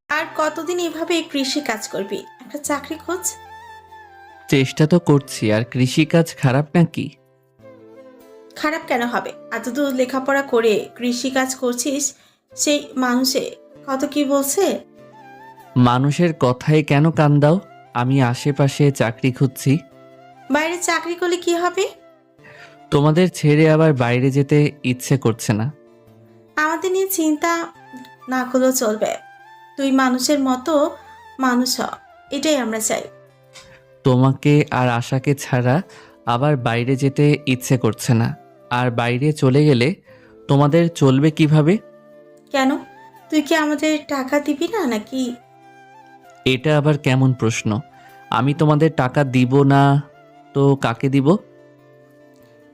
আর কতদিন এভাবে কৃষি কাজ করবি? একটা চাকরি খোঁজ। চেষ্টা তো করছি, আর কৃষিকাজ খারাপ নাকি? খারাপ কেন হবে? এতদূর লেখাপড়া করে কৃষি কাজ করছিস, সেই মানুষে কত কি বলছে। মানুষের কথায় কেন কান দাও? আমি আশেপাশে চাকরি খুঁজছি। বাইরে চাকরি করলে কি হবে? তোমাদের ছেড়ে আবার বাইরে যেতে ইচ্ছে করছে না। আমাদের নিয়ে চিন্তা না করলেও চলবে। তুই মানুষের মতো মানুষ হ, এটাই আমরা চাই। তোমাকে আর আশাকে ছাড়া আবার বাইরে যেতে ইচ্ছে করছে না। আর বাইরে চলে গেলে তোমাদের চলবে কিভাবে? কেন? তুই কি আমাদের টাকা দিবি না নাকি? এটা আবার কেমন প্রশ্ন? আমি তোমাদের টাকা দিব না তো কাকে দিব?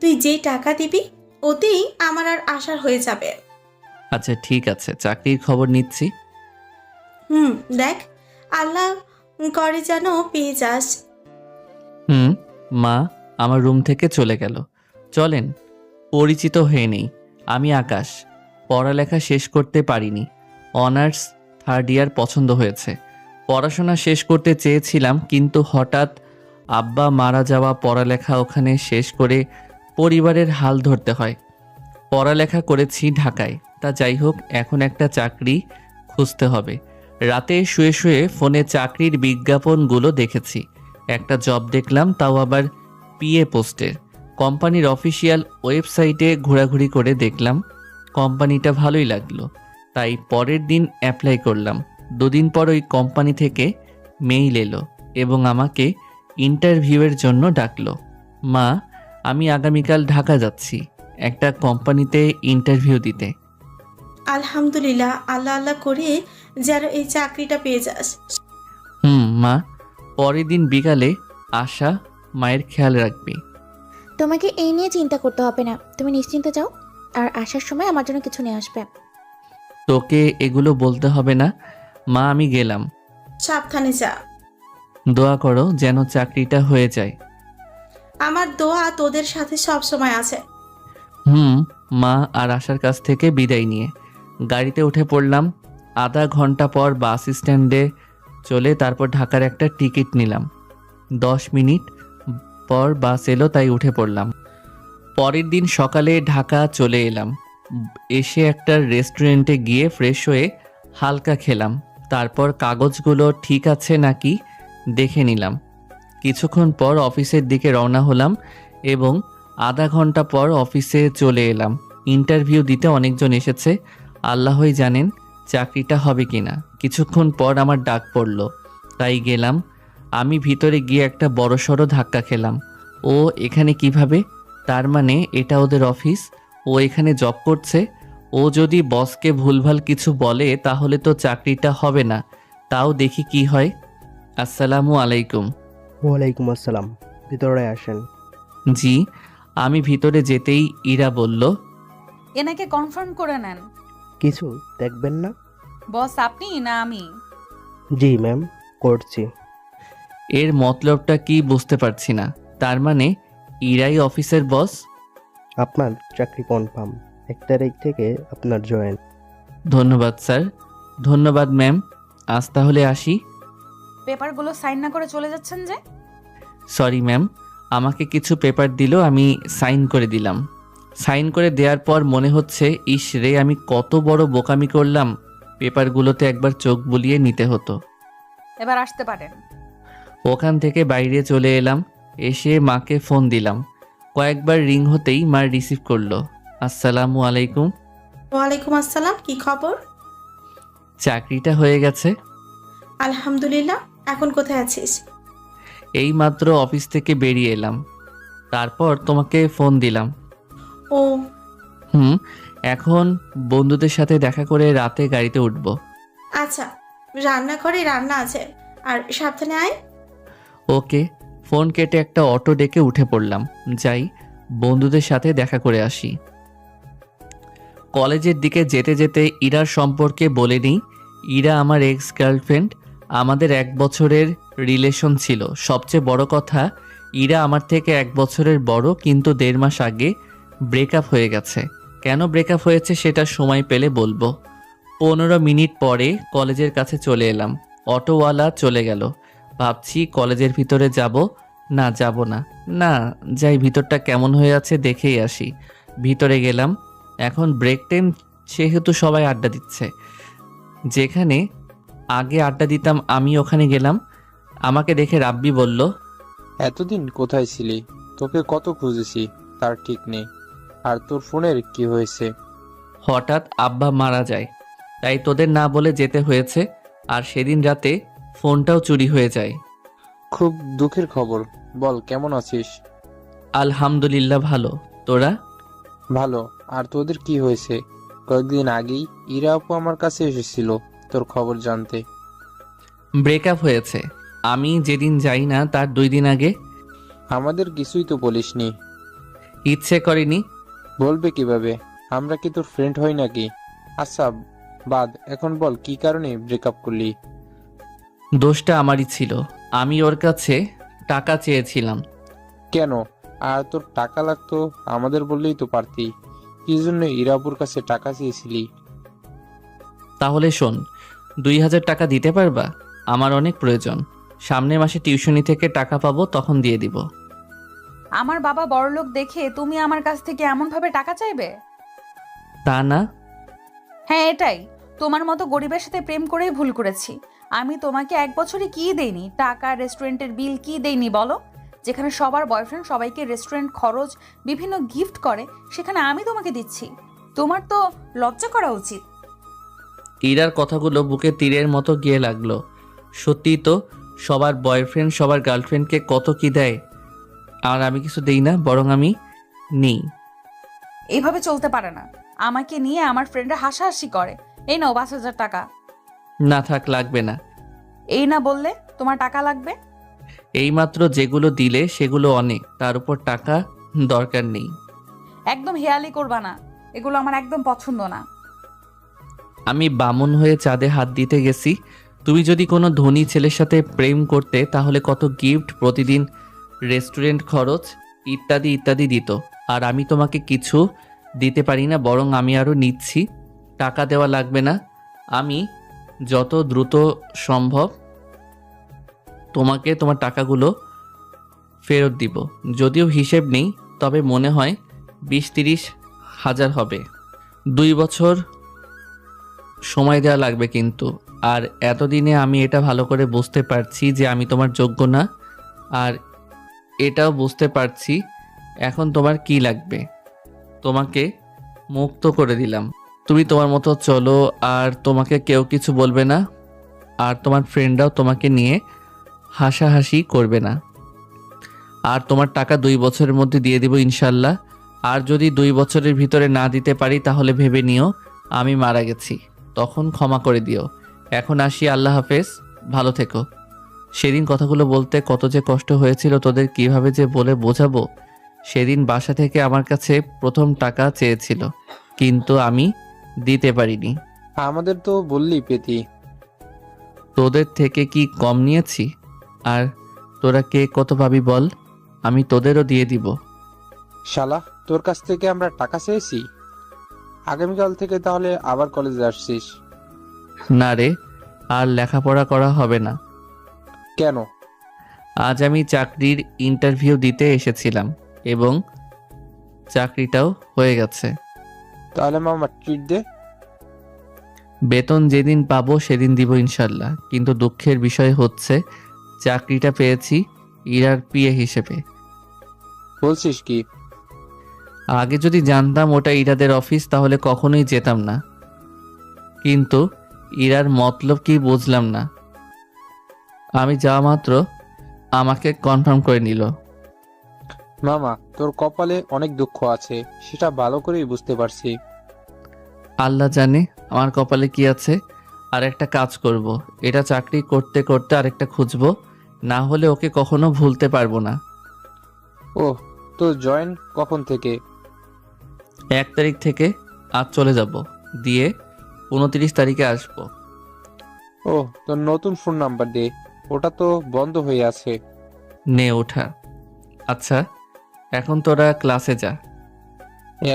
তুই যেই টাকা দিবি ওতেই আমার আর আশার হয়ে যাবে। আচ্ছা ঠিক আছে, চাকরির খবর নিচ্ছি। দেখ, আল্লাহ করে যেন পেয়ে যাস। হুম। মা আমার রুম থেকে চলে গেল। চলেন পরিচিত হয়ে নেই। আমি আকাশ। পড়ালেখা শেষ করতে পারিনি। অনার্স থার্ড ইয়ার পছন্দ হয়েছে। পড়াশোনা শেষ করতে চেয়েছিলাম, কিন্তু হঠাৎ আব্বা মারা যাওয়া, পড়ালেখা ওখানে শেষ করে পরিবারের হাল ধরতে হয়। পড়ালেখা করেছি ঢাকায়। তা যাই হোক, এখন একটা চাকরি খুঁজতে হবে। রাতে শুয়ে শুয়ে ফোনে চাকরির বিজ্ঞাপনগুলো দেখেছি। একটা জব দেখলাম, তাও আবার পিএ পোস্টের। কোম্পানির অফিসিয়াল ওয়েবসাইটে ঘোরাঘুরি করে দেখলাম কোম্পানিটা ভালোই লাগলো, তাই পরের দিন অ্যাপ্লাই করলাম। দুদিন পর ওই কোম্পানি থেকে মেইল এলো এবং আমাকে ইন্টারভিউয়ের জন্য ডাকলো। মা, আমি আগামীকাল ঢাকা যাচ্ছি একটা কোম্পানিতে ইন্টারভিউ দিতে। আলহামদুলিল্লাহ, আল্লাহ আল্লাহ করে যেন এই চাকরিটা পেয়ে যাস। মা, পরের দিন বিকালে আশা মায়ের খেয়াল রাখবি। তোমাকে এই নিয়ে চিন্তা করতে হবে না, তুমি নিশ্চিন্তে যাও। আর আসার সময় আমার জন্য কিছু নিয়ে আসবে। তোকে এগুলো বলতে হবে না। মা, আমি গেলাম। সাবধানে যা। দোয়া করো যেন চাকরিটা হয়ে যায়। আমার দোয়া তোদের সাথে সব সময় আছে। মা আর আশার কাছ থেকে বিদায় নিয়ে গাড়িতে উঠে পড়লাম। আধা ঘন্টা পর বাস স্ট্যান্ডে চলে তারপর ঢাকার একটা টিকিট নিলাম। 10 মিনিট পর বাস এলো, তাই উঠে পড়লাম। পরের দিন সকালে ঢাকা চলে এলাম। এসে একটা রেস্টুরেন্টে গিয়ে ফ্রেশ হয়ে হালকা খেলাম। তারপর কাগজগুলো ঠিক আছে নাকি দেখে নিলাম। কিছুক্ষণ পর অফিসের দিকে রওনা হলাম এবং আধা ঘন্টা পর অফিসে চলে এলাম। ইন্টারভিউ দিতে অনেকজন এসেছে, আল্লাহই জানেন চাকরিটা হবে কিনা। কিছুক্ষণ পর আমার ডাক পড়ল, তাই গেলাম। আমি ভিতরে গিয়ে একটা বড়সড় ধাক্কা খেলাম। ও এখানে কিভাবে? তার মানে এটা ওদের অফিস, ও এখানে জব করছে। ও যদি বসকে ভুলভাল কিছু বলে তাহলে তো চাকরিটা হবে না। তাও দেখি কি হয়। আসসালামু আলাইকুম। ওয়ালাইকুম আসসালাম, ভিতরে আসেন। জি। আমি ভিতরে যেতেই ইরা বলল, এনাকে কনফার্ম করে নেন। কিছু দেখবেন না? বস আপনি না আমি? জি ম্যাম, করছি। এর মতলবটা কি বুঝতে পারছি না। তার মানে ইরাই অফিসের বস? আপনার চাকরি কনফার্ম, 1 তারিখ থেকে আপনার জয়েন। ধন্যবাদ স্যার। ধন্যবাদ ম্যাম। আজ তাহলে আসি। পেপারগুলো সাইন না করে চলে যাচ্ছেন যে? সরি ম্যাম, আমাকে কিছু পেপার দিল, আমি সাইন করে দিলাম। সাইন করে দেওয়ার পর মনে হচ্ছে, ইস রে, আমি কত বড় বোকামি করলাম। পেপারগুলোতে একবার চোখ বুলিয়ে নিতে হতো। এবার আসতে পারেন। ওখান থেকে বাইরে চলে এলাম। এসে মাকে ফোন দিলাম। কয়েকবার রিং হতেই মা রিসিভ করলো। আসসালামু আলাইকুম। ওয়ালাইকুম আসসালাম, কি খবর? চাকরিটা হয়ে গেছে। আলহামদুলিল্লাহ। এখন কোথায় আছিস? এই মাত্র অফিস থেকে বেরিয়ে এলাম, তারপর তোমাকে ফোন দিলাম। ও, এখন বন্ধুদের সাথে দেখা করে রাতে গাড়িতে উঠব। আচ্ছা, রান্নাঘরে রান্না আছে, আর সাবধানে আয়। ওকে। ফোন কেটে একটা অটো ডেকে উঠে পড়লাম। যাই, বন্ধুদের সাথে দেখা করে আসি। কলেজের দিকে যেতে যেতে ইরার সম্পর্কে বলে নিই। ইরা আমার এক্স গার্লফ্রেন্ড। আমাদের 1 বছরের রিলেশন ছিল। সবচেয়ে বড় কথা, ইরা আমার থেকে 1 বছরের বড়, কিন্তু 1.5 মাস আগে ব্রেকআপ হয়ে গেছে। কেন ব্রেকআপ হয়েছে সেটা সময় পেলে বলবো। 15 মিনিট পরে কলেজের কাছে চলে এলাম। অটোওয়ালা চলে গেল। ভাবছি কলেজের ভিতরে যাব না যাব না, না যাই, ভিতরটা কেমন হয়ে আছে দেখেই আসি। ভিতরে গেলাম। এখন ব্রেক টাইম, সেহেতু সবাই আড্ডা দিচ্ছে। যেখানে আগে আড্ডা দিতাম আমি ওখানে গেলাম। আমাকে দেখে রাব্বি বলল, এতদিন কোথায় ছিলি? তোকে কত খুঁজেছি, তার ঠিক নেই। আর তোর ফোনের কি হয়েছে? হঠাৎ আব্বা মারা যায়, তাই তোদের না বলে যেতে হয়েছে। আর সেদিন রাতে ফোনটাও চুরি হয়ে যায়। খুব দুঃখের খবর। বল, কেমন আছিস? আলহামদুলিল্লাহ ভালো। তোরা? ভালো। আর তোদের কি হয়েছে? কয়েকদিন আগেই ইরা আপু আমার কাছে এসেছিল তোর খবর জানতে। ব্রেকআপ হয়েছে। আমি যেদিন যাই না তার 2 দিন আগে। আমাদের কিছুই তো বলিসনি। ইচ্ছে করেনি। বলবে কিভাবে? আমরা কি তোর ফ্রেন্ড হই নাকি? আচ্ছা বাদ, এখন বল কি কারণে ব্রেকআপ করলি? দোষটা আমারই ছিল। আমি ওর কাছে টাকা চেয়েছিলাম। কেন? আর তোর টাকা লাগতো আমাদের বললেই তো পারতি। কি জন্য ইরাপুর কাছে টাকা চেয়েছিলি? তাহলে শোন, 2000 টাকা দিতে পারবা? আমার অনেক প্রয়োজন। সামনের মাসে টিউশনি থেকে টাকা পাবো, তখন দিয়ে দিব। আমার বাবা বড়লোক দেখে তুমি আমার কাছ থেকে এমনভাবে টাকা চাইবে? তা না। হ্যাঁ এটাই। তোমার মতো গরিবের সাথে প্রেম করেই ভুল করেছি। আমি তোমাকে 1 বছরে কি দেইনি? টাকা, রেস্টুরেন্টের বিল কি দেইনি বলো? যেখানে সবার বয়ফ্রেন্ড সবাইকে রেস্টুরেন্ট খরচ, বিভিন্ন গিফট করে, সেখানে আমি তোমাকে দিচ্ছি। তোমার তো লজ্জা করা উচিত। ইরার কথাগুলো বুকে তীরের মতো গিয়ে লাগলো। সত্যিই তো, সবার বয়ফ্রেন্ড সবার গার্লফ্রেন্ডকে কত কি দেয়, আর আমি কিছু দেই না, বরং আমি নিই। এইভাবে চলতে পারে না। আমাকে নিয়ে আমার ফ্রেন্ডরা হাসাহাসি করে। এই নাও 5,000 টাকা। না থাক, লাগবে না। এই না বললে তোমার টাকা লাগবে? এইমাত্র যেগুলো দিলে সেগুলো অনেক, তার উপর টাকা দরকার নেই। একদম হেয়ালি করবা না, এগুলো আমার একদম পছন্দ না। আমি বামুন হয়ে চাঁদে হাত দিতে গেছি। তুমি যদি কোনো ধনী ছেলের সাথে প্রেম করতে তাহলে কত গিফট, প্রতিদিন রেস্টুরেন্ট খরচ ইত্যাদি ইত্যাদি দিত। আর আমি তোমাকে কিছু দিতে পারি না, বরং আমি আরও নিচ্ছি। টাকা দেওয়া লাগবে না। আমি যত দ্রুত সম্ভব তোমাকে তোমার টাকাগুলো ফেরত দিব। যদিও হিসেব নেই, তবে মনে হয় 20-30 হাজার হবে। 2 বছর সময় দেওয়া লাগবে কিন্তু। আর এতদিনে আমি এটা ভালো করে বুঝতে পারছি যে আমি তোমার যোগ্য না। আর এটাও বুঝতে পারছি এখন তোমার কি লাগবে। তোমাকে মুক্ত করে দিলাম। তুমি তোমার মতো চলো, আর তোমাকে কেউ কিছু বলবে না। আর তোমার ফ্রেন্ডরাও তোমাকে নিয়ে হাসাহাসি করবে না। আর তোমার টাকা 2 বছরের মধ্যে দিয়ে দিব ইনশাল্লাহ। আর যদি 2 বছরের ভিতরে না দিতে পারি তাহলে ভেবে নিও আমি মারা গেছি, তখন ক্ষমা করে দিও। এখন আসি, আল্লাহ হাফেজ, ভালো থেকো। সেদিন কথাগুলো বলতে কত যে কষ্ট হয়েছিল, তোদের কিভাবে যে বলে বোঝাবো। সেদিন বাসা থেকে আমার কাছে প্রথম টাকা চেয়েছিল, কিন্তু আমি দিতে পারিনি। আমাদের তো বললি পেতি। তোদের থেকে কি কম নিয়েছি? আর তোরা কে কত ভাবি বল, আমি তোদেরও দিয়ে দিব। শালা, তোর কাছ থেকে আমরা টাকা চেয়েছি? আগামীকাল থেকে তাহলে আবার কলেজে আসছিস? না রে, আর লেখাপড়া করা হবে না। কেন? আজ আমি চাকরির ইন্টারভিউ দিতে এসেছিলাম এবং চাকরিটাও হয়ে গেছে। তাহলে মামা ট্রিট দে। বেতন যেদিন পাবো সেদিন দিব ইনশাল্লাহ। কিন্তু দুঃখের বিষয় হচ্ছে চাকরিটা পেয়েছি ইরার পিএ হিসেবে। বলছিস কি? আগে যদি জানতাম ওটা ইরাদের অফিস তাহলে কখনোই যেতাম না, কিন্তু ইরার মতলব কি বুঝলাম না। আমি যাওয়া মাত্র আমাকে কনফার্ম করে নিল। মামা, তোর কপালে অনেক দুঃখ আছে, সেটা ভালো করেই বুঝতে পারছি। আল্লাহ জানে আমার কপালে কি আছে। আর একটা কাজ করব, এটা চাকরি করতে করতে আরেকটা খুঁজবো, না হলে ওকে কখনো ভুলতে পারবো না। ওহ, তো জয়েন কখন থেকে? 1 তারিখ থেকে। আজ চলে যাব, দিয়ে 29 তারিখে আসবো। ওহ, তোর নতুন ফোন নাম্বার দে, ওটা তো বন্ধ হয়ে আছে। নে ওঠা। আচ্ছা এখন তোরা ক্লাসে যা।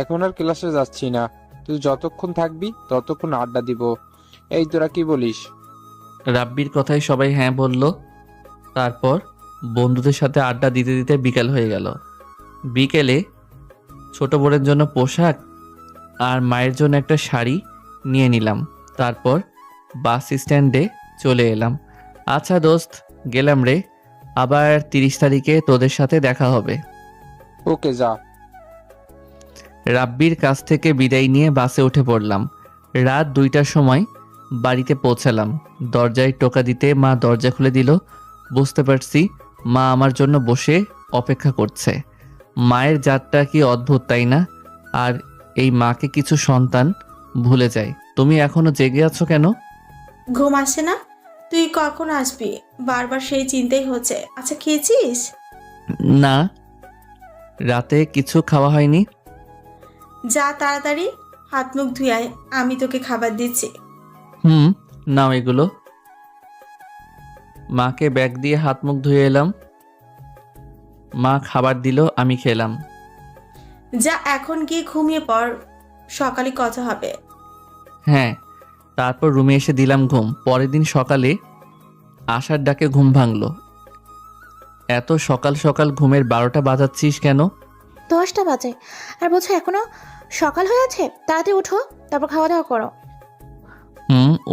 এখন আর ক্লাসে যাচ্ছি না, তুই যতক্ষণ থাকবি ততক্ষণ আড্ডা দিব। এই তোরা কি বলিস? রাব্বির কথায় সবাই হ্যাঁ বলল। তারপর বন্ধুদের সাথে আড্ডা দিতে দিতে বিকেল হয়ে গেল। বিকেলে ছোট বোনের জন্য পোশাক আর মায়ের জন্য একটা শাড়ি নিয়ে নিলাম। তারপর বাস স্ট্যান্ডে চলে এলাম। আচ্ছা দোস্ত, গেলাম রে, আবার 30 তারিখে তোদের সাথে দেখা হবে। ওকে যা। রাব্বির কাছ থেকে বিদায় নিয়ে বাসে উঠে পড়লাম। রাত 2টার সময় বাড়িতে পৌঁছালাম। দরজায় টোকা দিতে মা দরজা খুলে দিল। বুঝতে পারছি মা আমার জন্য বসে অপেক্ষা করছে। মায়ের জাতটা কি অদ্ভুত, তাই না? আর এই মাকে কিছু সন্তান ভুলে যায়। তুমি এখনো জেগে আছো কেন? ঘুম আসে না? তুই কখন আসবি? বারবার সেই চিন্তাই হচ্ছে। আচ্ছা, খেয়েছিস? না, রাতে কিছু খাওয়া হয়নি। যা তাড়াতাড়ি হাত মুখ ধুয়ে আয়, আমি তোকে খাবার দিচ্ছি। নাও এগুলো। মাকে ব্যাগ দিয়ে হাত মুখ ধুয়ে এলাম। মা খাবার দিল, আমি খেলাম। যা এখন গিয়ে ঘুমিয়ে পড়, সকালে কথা হবে। হ্যাঁ, তারপর রুমে এসে দিলাম ঘুম। পরের দিন সকালে আশার ডাকে ঘুম ভাঙলো। এত সকাল সকাল ঘুমের 12টা বাজাচ্ছিস কেন? 10টা বাজে আর বলছো এখনো সকাল হয়ে আছে? তাড়াতাড়ি উঠো, তারপর খাওয়া দাওয়া করো।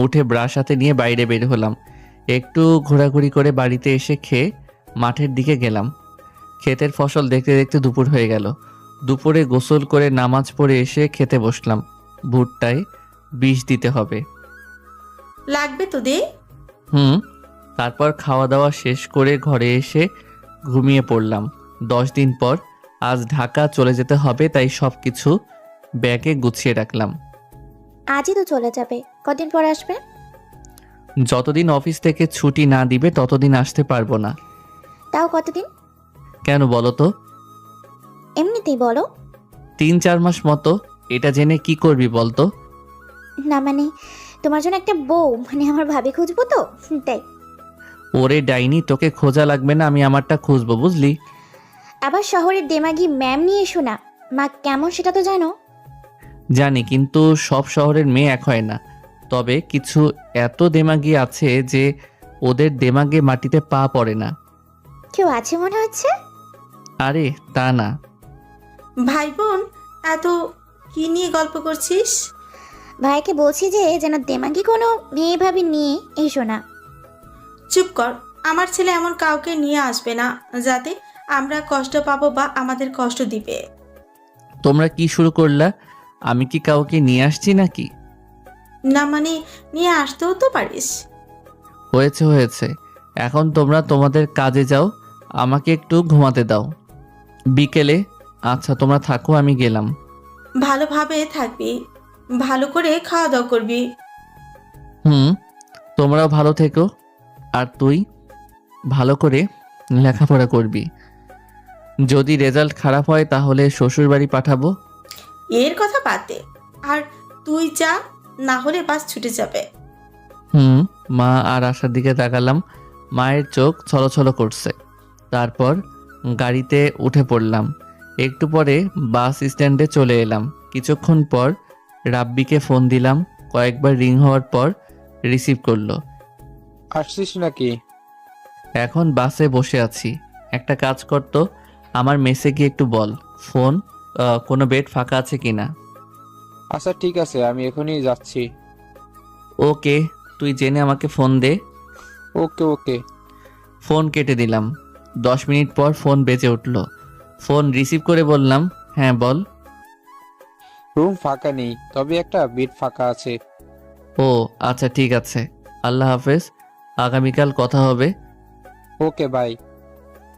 উঠে ব্রাশ হাতে নিয়ে বাইরে বের হলাম। একটু ঘোরাঘুরি করে বাড়িতে এসে খেয়ে মাঠের দিকে গেলাম। ক্ষেতের ফসল দেখতে দেখতে দুপুর হয়ে গেল। দুপুরে গোসল করে নামাজ পড়ে এসে খেতে বসলাম। ভুট্টায় বিষ দিতে হবে। লাগবে তো দে। তারপর খাওয়া দাওয়া শেষ করে ঘরে এসে ঘুমিয়ে পড়লাম। 10 দিন পর আজ ঢাকা চলে যেতে হবে, তাই সব কিছু ব্যাগে গুছিয়ে রাখলাম। আজই তো চলে যাবে, কদিন পর আসবে? যতদিন অফিস থেকে ছুটি না দিবে ততদিন আসতে পারবো না। তাও কতদিন? কেন বলো তো? এমনিতেই বলো। 3-4 মাস মতো। এটা জেনে কি করবি বলতো? না মানে তোমার জন্য একটা বউ, মানে আমার ভাবি খুঁজবো তো, তাই। ওরে ডাইনি, তোকে খোঁজা লাগবে না, আমি আমারটা খুঁজবো, বুঝলি? আবার শহরের দেমাগি ম্যাম নিয়ে এসো না। মা কেমন সেটা তো জানো। জানি, কিন্তু সব শহরের মেয়ে এক হয় না। তবে কিছু এত দেমাগি আছে যে ওদের দেমাগে মাটিতে পা পড়ে না। কেউ আছে মনে হচ্ছে। আরে তা না। ভাই বোন এত কি নিয়ে গল্প করছিস? ভাইকে বলছি যে যেন দেমাগি কোনো মেয়ে ভাবি নিয়ে এসো না। চুপ কর, আমার ছেলে এমন কাউকে নিয়ে আসবে না যাতে আমরা কষ্ট পাবো বা আমাদের কষ্ট দিবে। তোমরা কি শুরু করলা? আমি কি কাউকে নিয়ে আসছি নাকি? না মানে নিয়ে আসতেও তো পারিস। হয়েছে হয়েছে, এখন তোমরা তোমাদের কাজে যাও, আমাকে একটু ঘুমাতে দাও। বিকেলে আচ্ছা তোমরা থাকো, আমি গেলাম। ভালোভাবে থাকবি, ভালো করে খাওয়া দাওয়া করবি। তোমরাও ভালো থেকো। আর তুই ভালো করে লেখাপড়া করবি। যদি রেজাল্ট খারাপ হয় তাহলে শ্বশুর বাড়ি পাঠাবো। এর কথা বাদ দে, আর তুই যা, না হলে বাস ছুটে যাবে। মা আর আশার দিকে তাকালাম। মায়ের চোখ ছলছল করছে। তারপর গাড়িতে উঠে পড়লাম। একটু পরে বাস স্ট্যান্ডে চলে এলাম। কিছুক্ষণ পর রাব্বিকে ফোন দিলাম। কয়েকবার রিং হওয়ার পর রিসিভ করলো। আসছিস নাকি? এখন বাসে বসে আছি। একটা কাজ করতো, আমার মেসে গিয়ে একটু বল ফোন কোনো বেড ফাঁকা আছে কিনা। আচ্ছা ঠিক আছে, আমি এখনই যাচ্ছি। ওকে, তুই জেনে আমাকে ফোন দে। ওকে ওকে। ফোন কেটে দিলাম। 10 মিনিট পর ফোন বেজে উঠল। ফোন রিসিভ করে বললাম, হ্যাঁ বল। রুম ফাঁকা নেই, তবে একটা বেড ফাঁকা আছে। ও আচ্ছা ঠিক আছে, আল্লাহ হাফেজ, আগামীকাল কথা হবে। Okay bye.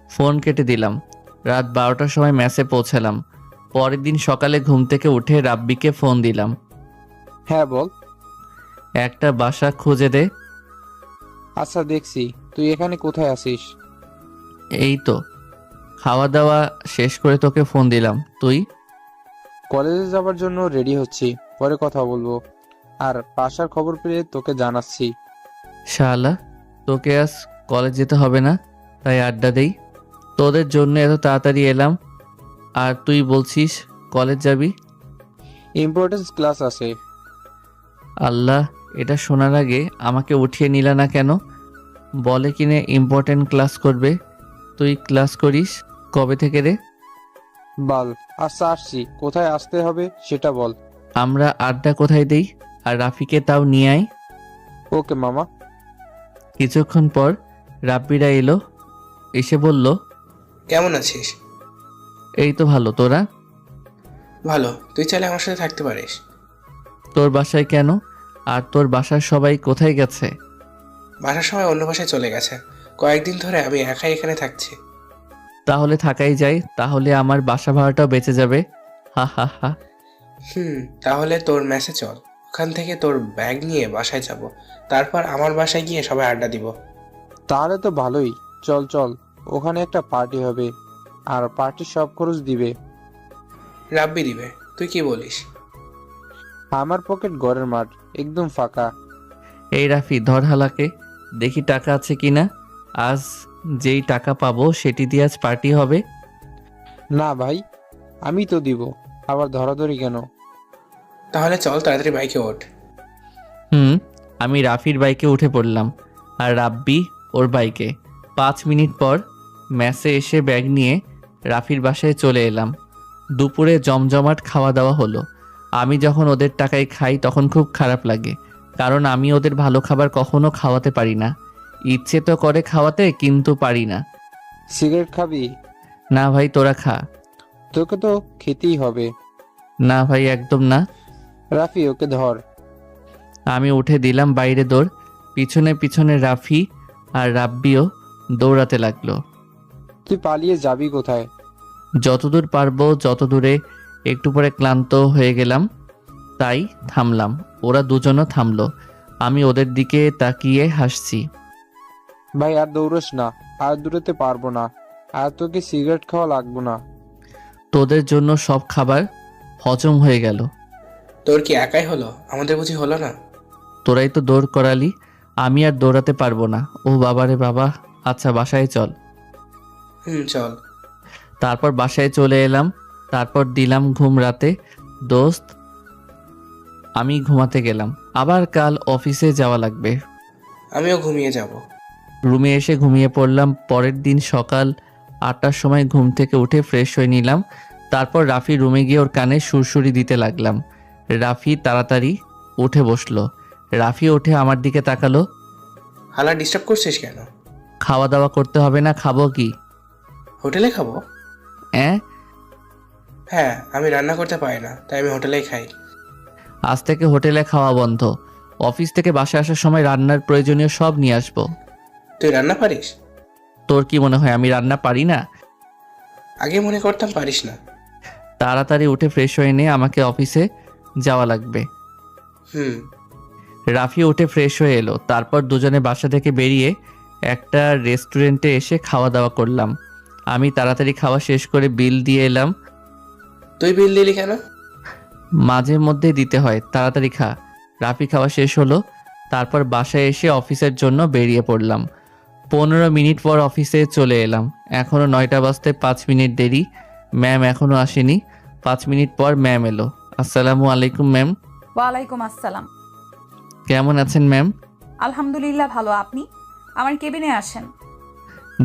ফোন কেটে দিলাম। রাত 12টার সময় ম্যাসে পৌঁছালাম। পরের দিন সকালে ঘুম থেকে উঠে রাব্বিকে ফোন দিলাম। হ্যাঁ বল। একটা বাসা খুঁজে দে। আচ্ছা দেখছি। তুই এখানে কোথায় আছিস? এই তো খাওয়া দাওয়া শেষ করে তোকে ফোন দিলাম। তুই? কলেজে যাবার জন্য রেডি হচ্ছি, পরে কথা বলবো। আর বাসার খবর পেয়ে তোকে জানাচ্ছি। শালা, তোকে আজ কলেজ যেতে হবে না, তাই আড্ডা দেই। তোদের জন্য এত তাড়াতাড়ি এলাম আর তুই বলছিস কলেজ যাবি? ইম্পর্টেন্স ক্লাস আছে। আল্লাহ, এটা শোনার আগে আমাকে উঠিয়ে নিলা না কেন? বলে কিনে ইম্পর্টেন্ট ক্লাস করবে। তুই ক্লাস করিস কবে থেকে রে? বল। আচ্ছা আসছি, কোথায় আসতে হবে সেটা বল। আমরা আড্ডা কোথায় দেই? আর রাফিকে তাও নিয়ে আয়। ওকে মামা। কিছুক্ষণ পর রাব্বিরা এলো, এসে বলল, কেমন আছিস? এই তো ভালো, তোরা? ভালো। তুই চাইলে আমার সাথে থাকতে পারিস। তোর বাসায় কেন? আর তোর বাসার সবাই কোথায় গেছে? বাসার সময় অন্য বাসায় চলে গেছে। কয়েকদিন ধরে আমি একাই এখানে থাকছি। তাহলে থাকাই যায়, তাহলে আমার বাসা ভাড়াটাও বেঁচে যাবে। হা হা হা। তাহলে তোর মেসে চল। ওখান থেকে তোর ব্যাগ নিয়ে বাসায় যাব। তারপর আমার বাসায় গিয়ে সবাই আড্ডা দিব। তাহলে তো ভালোই। চল চল, ওখানে একটা পার্টি হবে, আর পার্টির সব খরচ দিবে। রাব্বি দিবে। তুই কি বলিস? আমার পকেট ঘরের মাঠ, একদম ফাঁকা। এই রাফি, ধর হালাকে, দেখি টাকা আছে কিনা। আজ যেই টাকা পাবো সেটি দিয়ে আজ পার্টি হবে। না ভাই, আমি তো দিব, আবার ধরাধরি কেন? তাহলে চল তাড়াতাড়ি বাইকে ওঠ। আমি রাফির বাইকে উঠে পড়লাম আর রাব্বি ওর বাইকে। 5 মিনিট পর ম্যাসে এসে ব্যাগ নিয়ে রাফির বাসায় চলে এলাম। দুপুরে জমজমাট খাওয়া দাওয়া হলো। আমি যখন ওদের টাকায় খাই তখন খুব খারাপ লাগে, কারণ আমি ওদের ভালো খাবার কখনো খাওয়াতে পারি না। ইচ্ছে তো করে খাওয়াতে, কিন্তু পারি না। সিগারেট খাবি? না ভাই, তোরা খা। তোকে তো খেতেই হবে। না ভাই, একদম না। রাফি, ওকে ধর। আমি উঠে দিলাম বাইরে দৌড়। পিছনে পিছনে রাফি আর রাব্বিও দৌড়াতে লাগলো। তুই পালিয়ে যাবি কোথায়? যতদূর পারবো, যত দূরে। একটু পরে ক্লান্ত হয়ে গেলাম, তাই থামলাম। ওরা দুজনও থামলো। আমি ওদের দিকে তাকিয়ে হাসছি। ভাই আর দৌড়স না, আর দূরেতে পারবো না, আর তোকে সিগারেট খাওয়া লাগবো না। তোদের জন্য সব খাবার হজম হয়ে গেল। তোর কি একাই হলো? আমাদের বুঝি হলো না? তোরাই তো দৌড় করালি, আমি আর দৌড়াতে পারবো না। ও বাবারে বাবা। আচ্ছা, বাসায় চল। চল। তারপর বাসায় চলে এলাম। তারপর দিলাম ঘুম রাতে। দোস্ত, আমি ঘুমাতে গেলাম। আবার কাল অফিসে যাওয়া লাগবে। আমিও ঘুমিয়ে যাব। রুমে এসে ঘুমিয়ে পড়লাম। পরের দিন সকাল 8টার সময় ঘুম থেকে উঠে ফ্রেশ হয়ে নিলাম। তারপর রাফি রুমে গিয়ে ওর কানে সুরসুরি দিতে লাগলাম। রাফি তাড়াতাড়ি উঠে বসলো। রাফি উঠে আমার দিকে তাকালো। হালা ডিস্টার্ব করছিস কেন? খাওয়া দাওয়া করতে হবে না? খাবো কি? হোটেলে খাবো? হ্যাঁ, আমি রান্না করতে পারি না, তাই আমি হোটেলেই খাই। আজ থেকে হোটেলে খাওয়া বন্ধ। অফিস থেকে বাসায় আসার সময় রান্নার প্রয়োজনীয় সব নিয়ে আসবো। তুই রান্না পারিস? তোর কি মনে হয় আমি রান্না পারি না? আগে মনে করতাম পারিস না। তাড়াতাড়ি উঠে ফ্রেশ হয়ে নে, আমাকে অফিসে যাওয়া লাগবে। রাফি উঠে ফ্রেশ হয়ে এলো। তারপর দুজনে বাসা থেকে বেরিয়ে একটা রেস্টুরেন্টে এসে খাওয়া দাওয়া করলাম। আমি তাড়াতাড়ি খাওয়া শেষ করে বিল দিয়ে এলাম। তুই বিল দিলি কেন? মাঝে মধ্যে দিতে হয়, তাড়াতাড়ি খা। রাফি খাওয়া শেষ হলো। তারপর বাসায় এসে অফিসের জন্য বেরিয়ে পড়লাম। 15 মিনিট পর অফিসে চলে এলাম। এখনও 9টা বাজতে 5 মিনিট দেরি। ম্যাম এখনও আসেনি। 5 মিনিট পর ম্যাম এলো। আসসালামু আলাইকুম ম্যাম। ওয়ালাইকুম আসসালাম। কেমন আছেন ম্যাম? আলহামদুলিল্লাহ ভালো। আপনি আমার কেবিনে আসেন।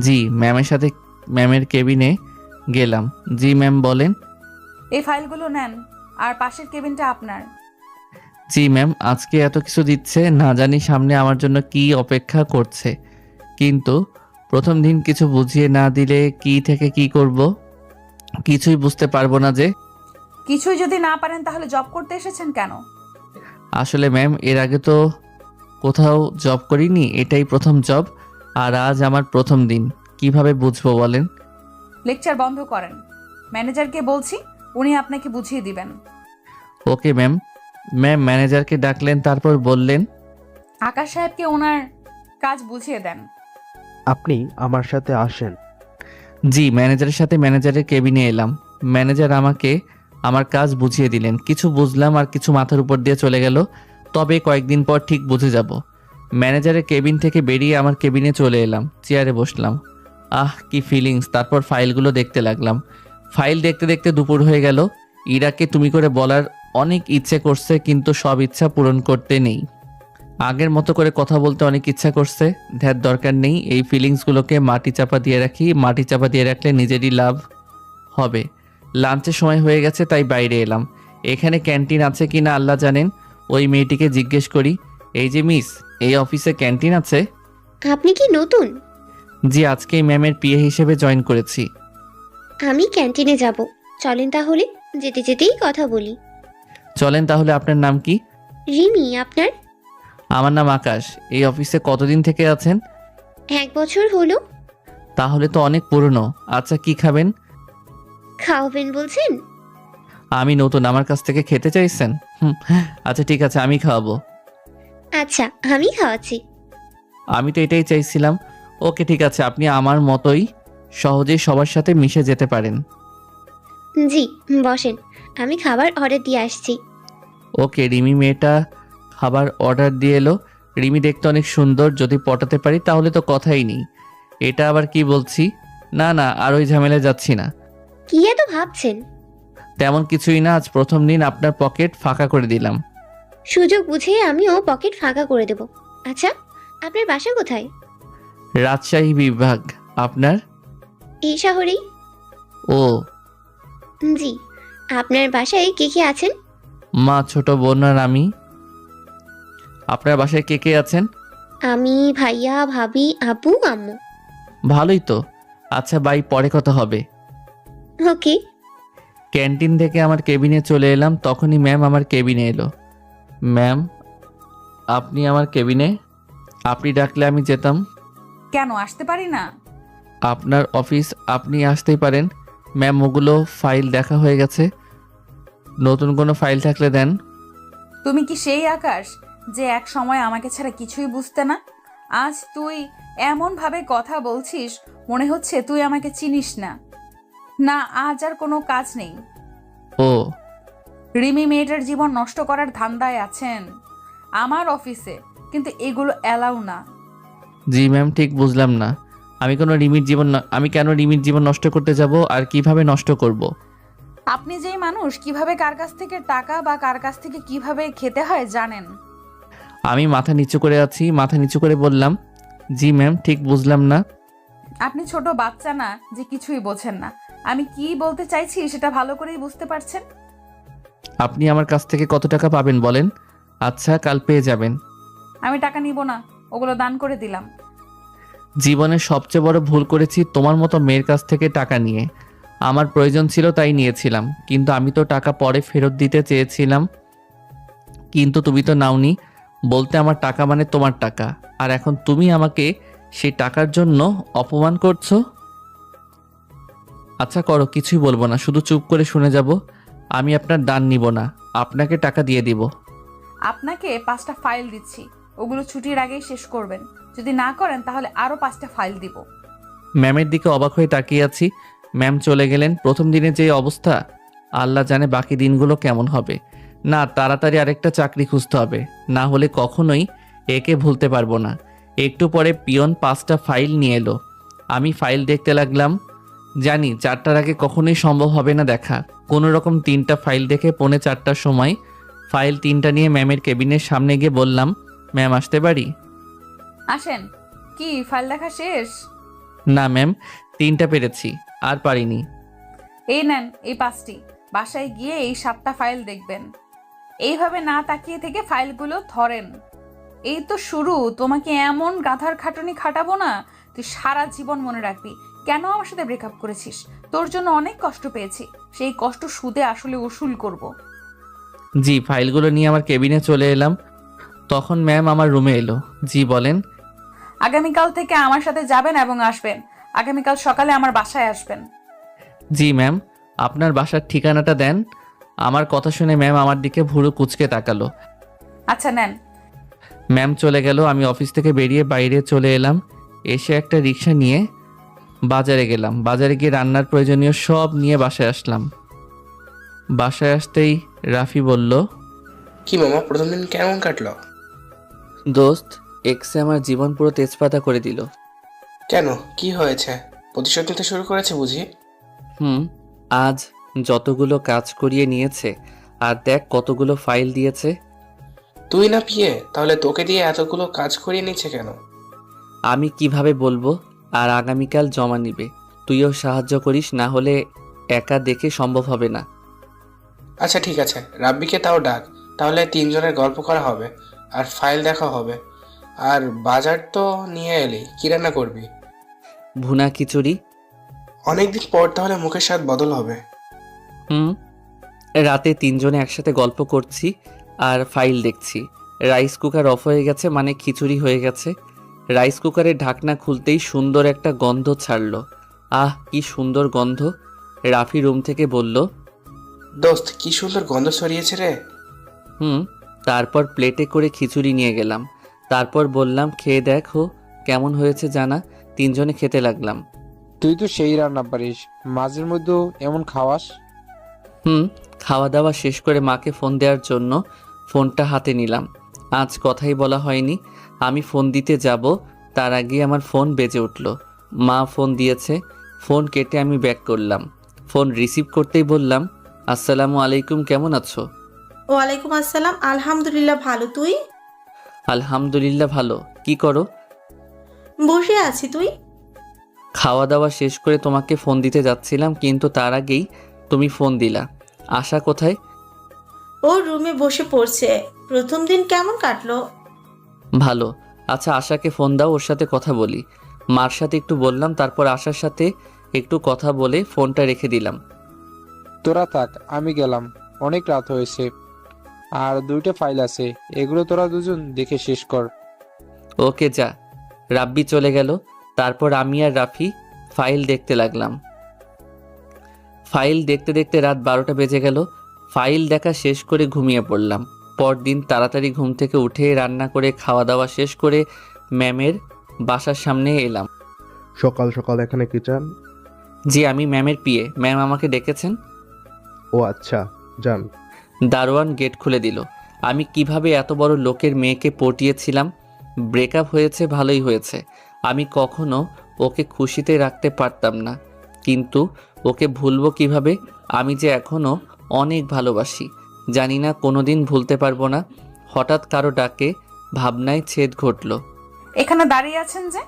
জি, ম্যামের সাথে ম্যামের কেবিনে গেলাম। জি ম্যাম, বলেন। এই ফাইলগুলো নেন, আর পাশের কেবিনটা আপনার। জি ম্যাম। আজকে এত কিছু দিচ্ছে, না জানি সামনে আমার জন্য কি অপেক্ষা করছে। কিন্তু প্রথম দিন কিছু বুঝিয়ে না দিলে কি থেকে কি করব কিছুই বুঝতে পারবো না যে। কিছুই যদি না পারেন তাহলে জব করতে এসেছেন কেন? আসলে ম্যাম, এর আগে তো কোথাও জব করিনি, এটাই প্রথম জব। আর আজ আমার প্রথম দিন, কিভাবে বুঝবো বলেন? লেকচার বন্ধ করেন। ম্যানেজারকে বলছি, উনি আপনাকে বুঝিয়ে দিবেন। Okay ma'am. ম্যাম ম্যানেজারকে ডাকলেন, তারপর বললেন, আকাশ সাহেবকে ওনার কাজ বুঝিয়ে দেন। আপনি আমার সাথে আসেন। জি। ম্যানেজারের সাথে ম্যানেজারের কেবিনে এলাম। ম্যানেজার আমাকে আমার কাজ বুঝিয়ে দিলেন। কিছু বুঝলাম আর কিছু মাথার উপর দিয়ে চলে গেল। তবে কয়েকদিন পর ঠিক বুঝে যাব। ম্যানেজারের কেবিন থেকে বেরিয়ে আমার কেবিনে চলে এলাম। চেয়ারে বসলাম। কি ফিলিংস। তারপর ফাইলগুলো দেখতে লাগলাম। ফাইল দেখতে দেখতে দুপুর হয়ে গেল। ইরাকে তুমি করে বলার অনেক ইচ্ছে করছে, কিন্তু সব ইচ্ছা পূরণ করতে নেই। আগের মতো করে কথা বলতে অনেক ইচ্ছা করছে, ধ্যার দরকার নেই। এই ফিলিংসগুলোকে মাটি চাপা দিয়ে রাখি, মাটি চাপা দিয়ে রাখলে নিজেরই লাভ হবে। লাঞ্চের সময় হয়ে গেছে, তাই বাইরে এলাম। এখানে ক্যান্টিন আছে কি না আল্লাহ জানেন। ওই মেয়েটিকে জিজ্ঞেস করি, এই যে মিস, এই অফিসে ক্যান্টিন আছে? আপনি কি নতুন? জি, আজকেই ম্যামের পিএ হিসেবে জয়েন করেছি। আমি ক্যান্টিনে যাব, চলেন তাহলে, যেতে যেতেই কথা বলি। চলেন তাহলে। আপনার নাম কি? রিমি, আপনার? আমার নাম আকাশ। এই অফিসে কতদিন থেকে আছেন? 1 বছর হলো। তাহলে তো অনেক পুরনো। আচ্ছা, কি খাবেন? খাওয়াবেন বলছেন? আমি নতুন, আমার কাছ থেকে খেতে চাইছেন? আচ্ছা ঠিক আছে, আমি খাওয়াবো। আচ্ছা, আমি খাওয়াচ্ছি। আমি তো এটাই চাইছিলাম। ওকে ঠিক আছে, আপনি আমার মতোই সহজেই সবার সাথে মিশে যেতে পারেন। জি, বসেন, আমি খাবার অর্ডার দিয়ে আসছি। ওকে। রিমি মেয়েটা খাবার অর্ডার দিয়ে এলো। রিমি দেখতে অনেক সুন্দর, যদি পটাতে পারি তাহলে তো কথাই নেই। এটা আবার কি বলছি? না না, আর ওই ঝামেলায় যাচ্ছি না। কি এত ভাবছেন? তেমন কিছুই না, আজ প্রথম দিন আপনার পকেট ফাঁকা করে দিলাম। সুযোগ বুঝে আমিও পকেট ফাঁকা করে দেব। আচ্ছা, আপনার বাসা কোথায়? রাজশাহী বিভাগ। আপনার? এই শহরেই। ও জি, আপনার বাসায় কে কে আছেন? মা, ছোট বোন আর আমি। আপনার বাসায় কে কে আছেন? আমি, ভাইয়া, ভাবি, আপু, আম্মু। ভালোই তো। আচ্ছা বাই, পরে কথা হবে। ওকে। ক্যান্টিন থেকে আমার কেবিনে চলে এলাম, তখনই ম্যাম আমার কেবিনে এলো। ম্যাম, আপনি আমার কেবিনে? আপনি ডাকলে আমি যেতাম। কেন আসতে পারি না? আপনার অফিস, আপনি আসতেই পারেন। ম্যাম, ওগুলো ফাইল দেখা হয়ে গেছে, নতুন কোনো ফাইল থাকলে দেন। তুমি কি সেই আকাশ যে এক সময় আমাকে ছাড়া কিছুই বুঝতে না? আজ তুই এমন ভাবে কথা বলছিস, মনে হচ্ছে তুই আমাকে চিনিস না। না, আজ আর কোনো কাজ নেই। ও রিমি মেয়েটার জীবন নষ্ট করার ধান্দায় আছেন আমার অফিসে, কিন্তু এগুলো অ্যালাউ না। জি ম্যাম, ঠিক বুঝলাম না। আমি কেন রিমির জীবন নষ্ট করতে যাব, আর কিভাবে নষ্ট করব? আপনি যেই মানুষ কিভাবে কার কাছ থেকে টাকা বা কার কাছ থেকে কিভাবে খেতে হয় জানেন। আমি মাথা নিচু করে আছি, মাথা নিচু করে বললাম, জি ম্যাম, ঠিক বুঝলাম না। আপনি ছোট বাচ্চা না যে কিছুই বোঝেন না। আমি কি বলতে চাইছি সেটা ভালো করেই বুঝতে পারছেন। আপনি আমার কাছ থেকে কত টাকা পাবেন বলেন? আচ্ছা, কাল পেয়ে যাবেন। আমি টাকা নিব না, ওগুলো দান করে দিলাম। জীবনের সবচেয়ে বড় ভুল করেছি তোমার মতো মেয়ের কাছ থেকে টাকা নিয়ে। আমার প্রয়োজন ছিল তাই নিয়েছিলাম, কিন্তু আমি তো টাকা পরে ফেরত দিতে চেয়েছিলাম, কিন্তু তুমি তো নাওনি। বলতে আমার টাকা মানে তোমার টাকা, আর এখন তুমি আমাকে সেই টাকার জন্য অপমান করছো। আচ্ছা করো, কিছুই বলবো না, শুধু চুপ করে শুনে যাব। আমি আপনার দান নিব না, আপনাকে টাকা দিয়ে দিব। আপনাকে 5টা ফাইল দিচ্ছি, ওগুলো ছুটির আগেই শেষ করবেন। যদি না করেন তাহলে আরো 5টা ফাইল দিব। ম্যামের দিকে অবাক হয়ে তাকিয়ে আছি। ম্যাম চলে গেলেন। প্রথম দিনে যে অবস্থা, আল্লাহ জানে বাকি দিনগুলো কেমন হবে। না, তাড়াতাড়ি আরেকটা চাকরি খুঁজতে হবে, না হলে কখনোই একে ভুলতে পারবো না। একটু পরে পিয়ন 5টা ফাইল নিয়ে এলো। আমি ফাইল দেখতে লাগলাম। জানি 4টার আগে কখনোই সম্ভব হবে না দেখা। কোনো রকম 3টা ফাইল দেখে 3:45টার সময় ফাইল 3টা নিয়ে ম্যামের কেবিনের সামনে গিয়ে বললাম, ম্যাম আসতে পারি? আসেন। কি ফাইল দেখা শেষ? না ম্যাম, 3টা পেরেছি, আর পারিনি। এই নেন এই 5টি, বাসায় গিয়ে এই 7টা ফাইল দেখবেন। এইভাবে না তাকিয়ে থেকে ফাইলগুলো ধরেন। এই তো শুরু, তোমাকে এমন গাধার খাটুনি খাটাবো না, তুই সারা জীবন মনে রাখবি কেন আমার সাথে ব্রেকআপ করেছিস। তোর জন্য অনেক কষ্ট পেয়েছি, সেই কষ্ট সুদে আসলে উসুল করব। জি, ফাইলগুলো নিয়ে আমার কেবিনে চলে এলাম। তখন ম্যাম আমার রুমে এলো। জি বলেন। আগামীকাল থেকে আমার সাথে যাবেন এবং আসবেন। আগামীকাল সকালে আমার বাসায় আসবেন। জি ম্যাম, আপনার বাসার ঠিকানাটা দেন। আমার কথা শুনে ম্যাম আমার দিকে ভুরু কুঁচকে তাকালো। আচ্ছা নেন। ম্যাম চলে গেল। আমি অফিস থেকে বেরিয়ে বাইরে চলে এলাম। এসে একটা রিক্সা নিয়ে বাজারে গেলাম। বাজারে গিয়ে রান্নার প্রয়োজনীয় সব নিয়ে বাসায় আসলাম। বাসায় আসতেই রাফি বলল, কি মামা, প্রথম দিন কেমন কাটলো? দোস্ত, এক্সে আমার জীবন পুরো তেজপাতা করে দিল। কেন, কি হয়েছে? প্রতিশোধ নিতে শুরু করেছে বুঝি? আজ যতগুলো কাজ করিয়ে নিয়েছে, আর দেখ কতগুলো ফাইল দিয়েছে। তুই না পিয়ে, তাহলে তোকে দিয়ে এতগুলো কাজ করিয়ে নিচ্ছে কেন? আমি কিভাবে বলবো? আর আগামীকাল জমা নিবে। তুইও সাহায্য করিস, না হলে একা দেখে সম্ভব হবে না। আচ্ছা ঠিক আছে, রাব্বিকে তাও ডাক, তাহলে তিনজনের গল্প করা হবে আর ফাইল দেখা হবে। আর বাজার তো নিয়ে এলি, কি রান্না করবি? ভুনা খিচুড়ি। অনেকদিন পর তাহলে মুখের স্বাদ বদল হবে। হুম। রাতে তিনজনে একসাথে গল্প করছি আর ফাইল দেখছি। রাইস কুকার অফ হয়ে গেছে, মানে খিচুড়ি হয়ে গেছে। রাইস কুকারের ঢাকনা খুলতেই সুন্দর একটা গন্ধ ছাড়লো। আহ, কি সুন্দর গন্ধ! রাফি রুম থেকে বলল, দোস্ত, কি সুন্দর গন্ধ ছড়িয়েছে রে। হুম। তারপর প্লেটে করে খিচুড়ি নিয়ে গেলাম। তারপর বললাম, খেয়ে দেখো কেমন হয়েছে জানা। তিনজনে খেতে লাগলাম। তুই তো সেই রান্না পারিস, মাঝের মধ্যেও এমন খাওয়াস। হুম। খাওয়া দাওয়া শেষ করে মাকে ফোন দেওয়ার জন্য ফোনটা হাতে নিলাম। আজ কথাই বলা হয়নি, আমি ফোন দিতে যাব তার আগে আমার ফোন বেজে উঠল। মা ফোন দিয়েছে। ফোন কেটে আমি ব্যাক করলাম। ফোন রিসিভ করতেই বললাম, আসসালামু আলাইকুম, কেমন আছো? ওয়ালাইকুম আসসালাম, আলহামদুলিল্লাহ ভালো, তুই? আলহামদুলিল্লাহ ভালো। কি করো? বসে আছি, তুই? খাওয়া দাওয়া শেষ করে তোমাকে ফোন দিতে যাচ্ছিলাম, কিন্তু তার আগেই তুমি ফোন দিলা। আশা কোথায়? ও রুমে বসে পড়ছে। প্রথম দিন কেমন কাটলো? ভালো। আচ্ছা, আশাকে ফোন দাও, ওর সাথে কথা বলি। মার সাথে একটু বললাম, তারপর আশার সাথে একটু কথা বলে ফোনটা রেখে দিলাম। তোরা থাক, আমি গেলাম, অনেক রাত হয়েছে। আর 2টা ফাইল আছে, এগুলো তোরা দুজন দেখে শেষ কর। ওকে, যা। রাব্বি চলে গেল। তারপর আমি আর রাফি ফাইল দেখতে লাগলাম। ফাইল দেখতে দেখতে রাত 12টা বেজে গেল। ফাইল দেখা শেষ করে ঘুমিয়ে পড়লাম। পরদিন তাড়াতাড়ি ঘুম থেকে উঠে রান্না করে খাওয়া দাওয়া শেষ করে ম্যামের বাসার সামনে এলাম। সকাল সকাল এখানে কি চান? জি, আমি ম্যামের পিএ। ম্যাম আমাকে ডেকেছেন। ও আচ্ছা, যান। দারোয়ান গেট খুলে দিল। আমি কিভাবে এত বড় লোকের মেয়েকে পটিয়েছিলাম। ব্রেকআপ হয়েছে, ভালোই হয়েছে। আমি কখনো ওকে খুশিতে রাখতে পারতাম না, কিন্তু ওকে ভুলবো কিভাবে? আমি যে এখনো অনেক ভালোবাসি। জানি না কোনোদিন ভুলতে পারবো না। হঠাৎ কারো ডাকে ভাবনায় ছেদ ঘটলো। এখানে দাঁড়িয়ে আছেন যে,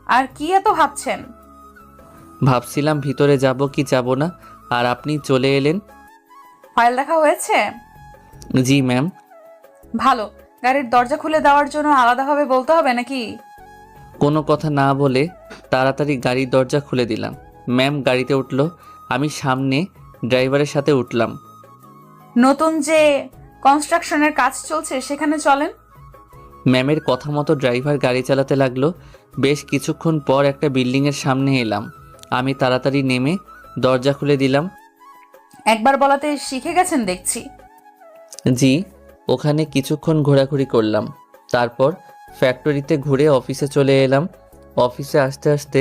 আর কি এত ভাবছেন? ভাবছিলাম ভিতরে যাব কি যাব না, আর আপনি চলে এলেন। ফাইল দেখা হয়েছে? জি ম্যাম। ভালো। গাড়ির দরজা খুলে দেওয়ার জন্য আলাদাভাবে বলতে হবে নাকি? কোনো কথা না বলে তাড়াতাড়ি গাড়ির দরজা খুলে দিলাম। ম্যাম গাড়িতে উঠল, আমি সামনে ড্রাইভারের সাথে উঠলাম। নতুন যে কনস্ট্রাকশনের কাজ চলছে সেখানে চলেন। ম্যামের কথা মতো ড্রাইভার গাড়ি চালাতে লাগলো। বেশ কিছুক্ষণ পর একটা বিল্ডিংয়ের সামনে এলাম। আমি তাড়াতাড়ি নেমে দরজা খুলে দিলাম। একবার বলাতে শিখে গেছেন দেখছি। জি, ওখানে কিছুক্ষণ ঘোরাঘুরি করলাম। তারপর ফ্যাক্টরিতে ঘুরে অফিসে চলে এলাম। অফিসে আসতে আসতে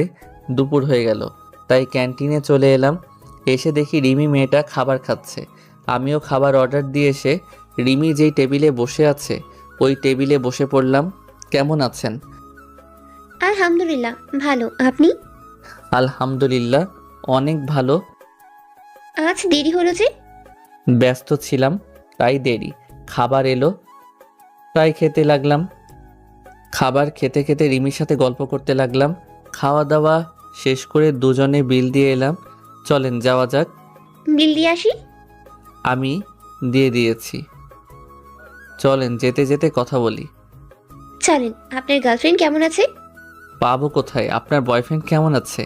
দুপুর হয়ে গেল, তাই ক্যান্টিনে চলে এলাম। এসে দেখি রিমি মেয়েটা খাবার খাচ্ছে। আমিও খাবার অর্ডার দিয়ে এসে রিমি যেই টেবিলে বসে আছে ওই টেবিলে বসে পড়লাম। কেমন আছেন? আলহামদুলিল্লাহ ভালো, আপনি? আলহামদুলিল্লাহ অনেক ভালো। আজ দেরি হলো যে? ব্যস্ত ছিলাম তাই দেরি। খাবার এলো তাই খেতে লাগলাম। খাবার খেতে খেতে রিমির সাথে গল্প করতে লাগলাম। খাওয়া দাওয়া শেষ করে দুজনে বিল দিয়ে এলাম। চলেন যাওয়া যাক। বিল দিয়ে আসি। আমি দিয়ে দিয়েছি। চলেন যেতে যেতে কথা বলি। চলেন। আপনার গার্লফ্রেন্ড কেমন আছে? পাবো কোথায়? আপনার বয়ফ্রেন্ড কেমন আছে?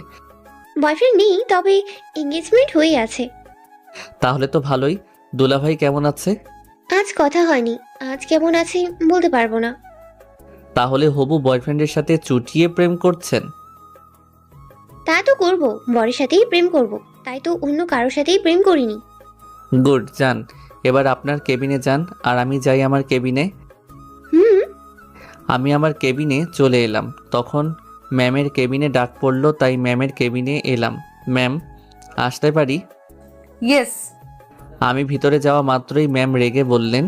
বয়ফ্রেন্ড নেই, তবে এঙ্গেজমেন্ট হয়ে আছে। তাহলে তো ভালোই। দুলাভাই কেমন আছে? আজ কথা হয়নি, আজ কেমন আছে বলতে পারবো না। তাহলে হবু বয়ফ্রেন্ডের সাথে চুটিয়ে প্রেম করছেন? তা তো করব, বরের সাথেই প্রেম করব, তাই তো অন্য কারোর সাথেই প্রেম করিনি। গুড, যান। এবার আপনার কেবিনে যান আর আমি যাই আমার কেবিনে। হুম। আমি আমার কেবিনে চলে এলাম। তখন ম্যামের কেবিনে ডাক পড়লো, তাই ম্যামের কেবিনে এলাম। ম্যাম, আসতে পারি? ইয়েস। আমি ভিতরে যাওয়া মাত্রই ম্যাম রেগে বললেন,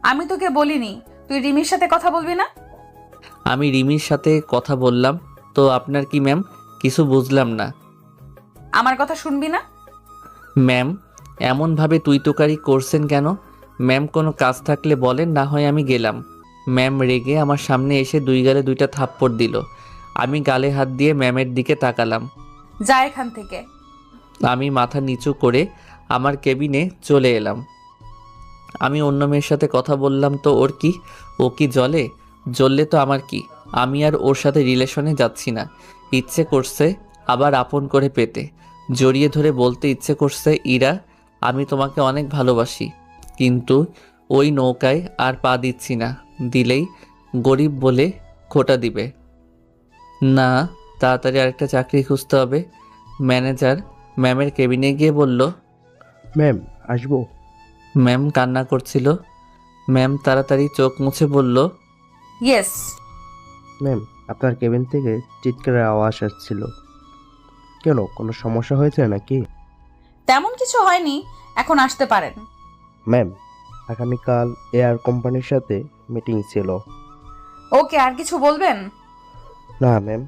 আমি তোকে বলিনি তুই রিমির সাথে কথা বলবি না? আমি রিমির সাথে কথা বললাম তো আপনার কি ম্যাম? কিছু বুঝলাম না। আমার কথা শুনবি না? ম্যাম, এমনভাবে তুই তোকারি করছেন কেন? ম্যাম, কোনো কাজ থাকলে বলেন, না হয় আমি গেলাম। ম্যাম রেগে আমার সামনে এসে দুই গালে দুইটা থাপ্পড় দিল। আমি গালে হাত দিয়ে ম্যামের দিকে তাকালাম। যা এখান থেকে। আমি মাথা নিচু করে আমার কেবিনে চলে এলাম। আমি অন্য মেয়ের সাথে কথা বললাম তো ওর কি? ও কি জ্বললে তো আমার কি? আমি আর ওর সাথে রিলেশনে যাচ্ছি না। ইচ্ছে করছে আবার আপন করে পেতে, জড়িয়ে ধরে বলতে ইচ্ছে করছে, ইরা, আমি তোমাকে অনেক ভালোবাসি, কিন্তু ওই নৌকায় আর পা দিচ্ছি না। দিলেই গরিব বলে খোটা দিবে। না, তাড়াতাড়ি আরেকটা চাকরি খুঁজতে হবে। ম্যানেজার ম্যামের কেবিনে গিয়ে বলল, ম্যাম আসবো? ম্যাম কান্না করছিল। ম্যাম তাড়াতাড়ি চোখ মুছে বলল, ইয়েস। ম্যাম, আপনার কেবিন থেকে চিৎকারের আওয়াজ আসছিল। কেন, কোনো সমস্যা হয়েছে নাকি? তেমন কিছু হয়নি, এখন আসতে পারেন। ম্যাম, আগামীকাল এয়ার কোম্পানির সাথে মিটিং ছিল। ওকে, আর কিছু বলবেন? না ম্যাম।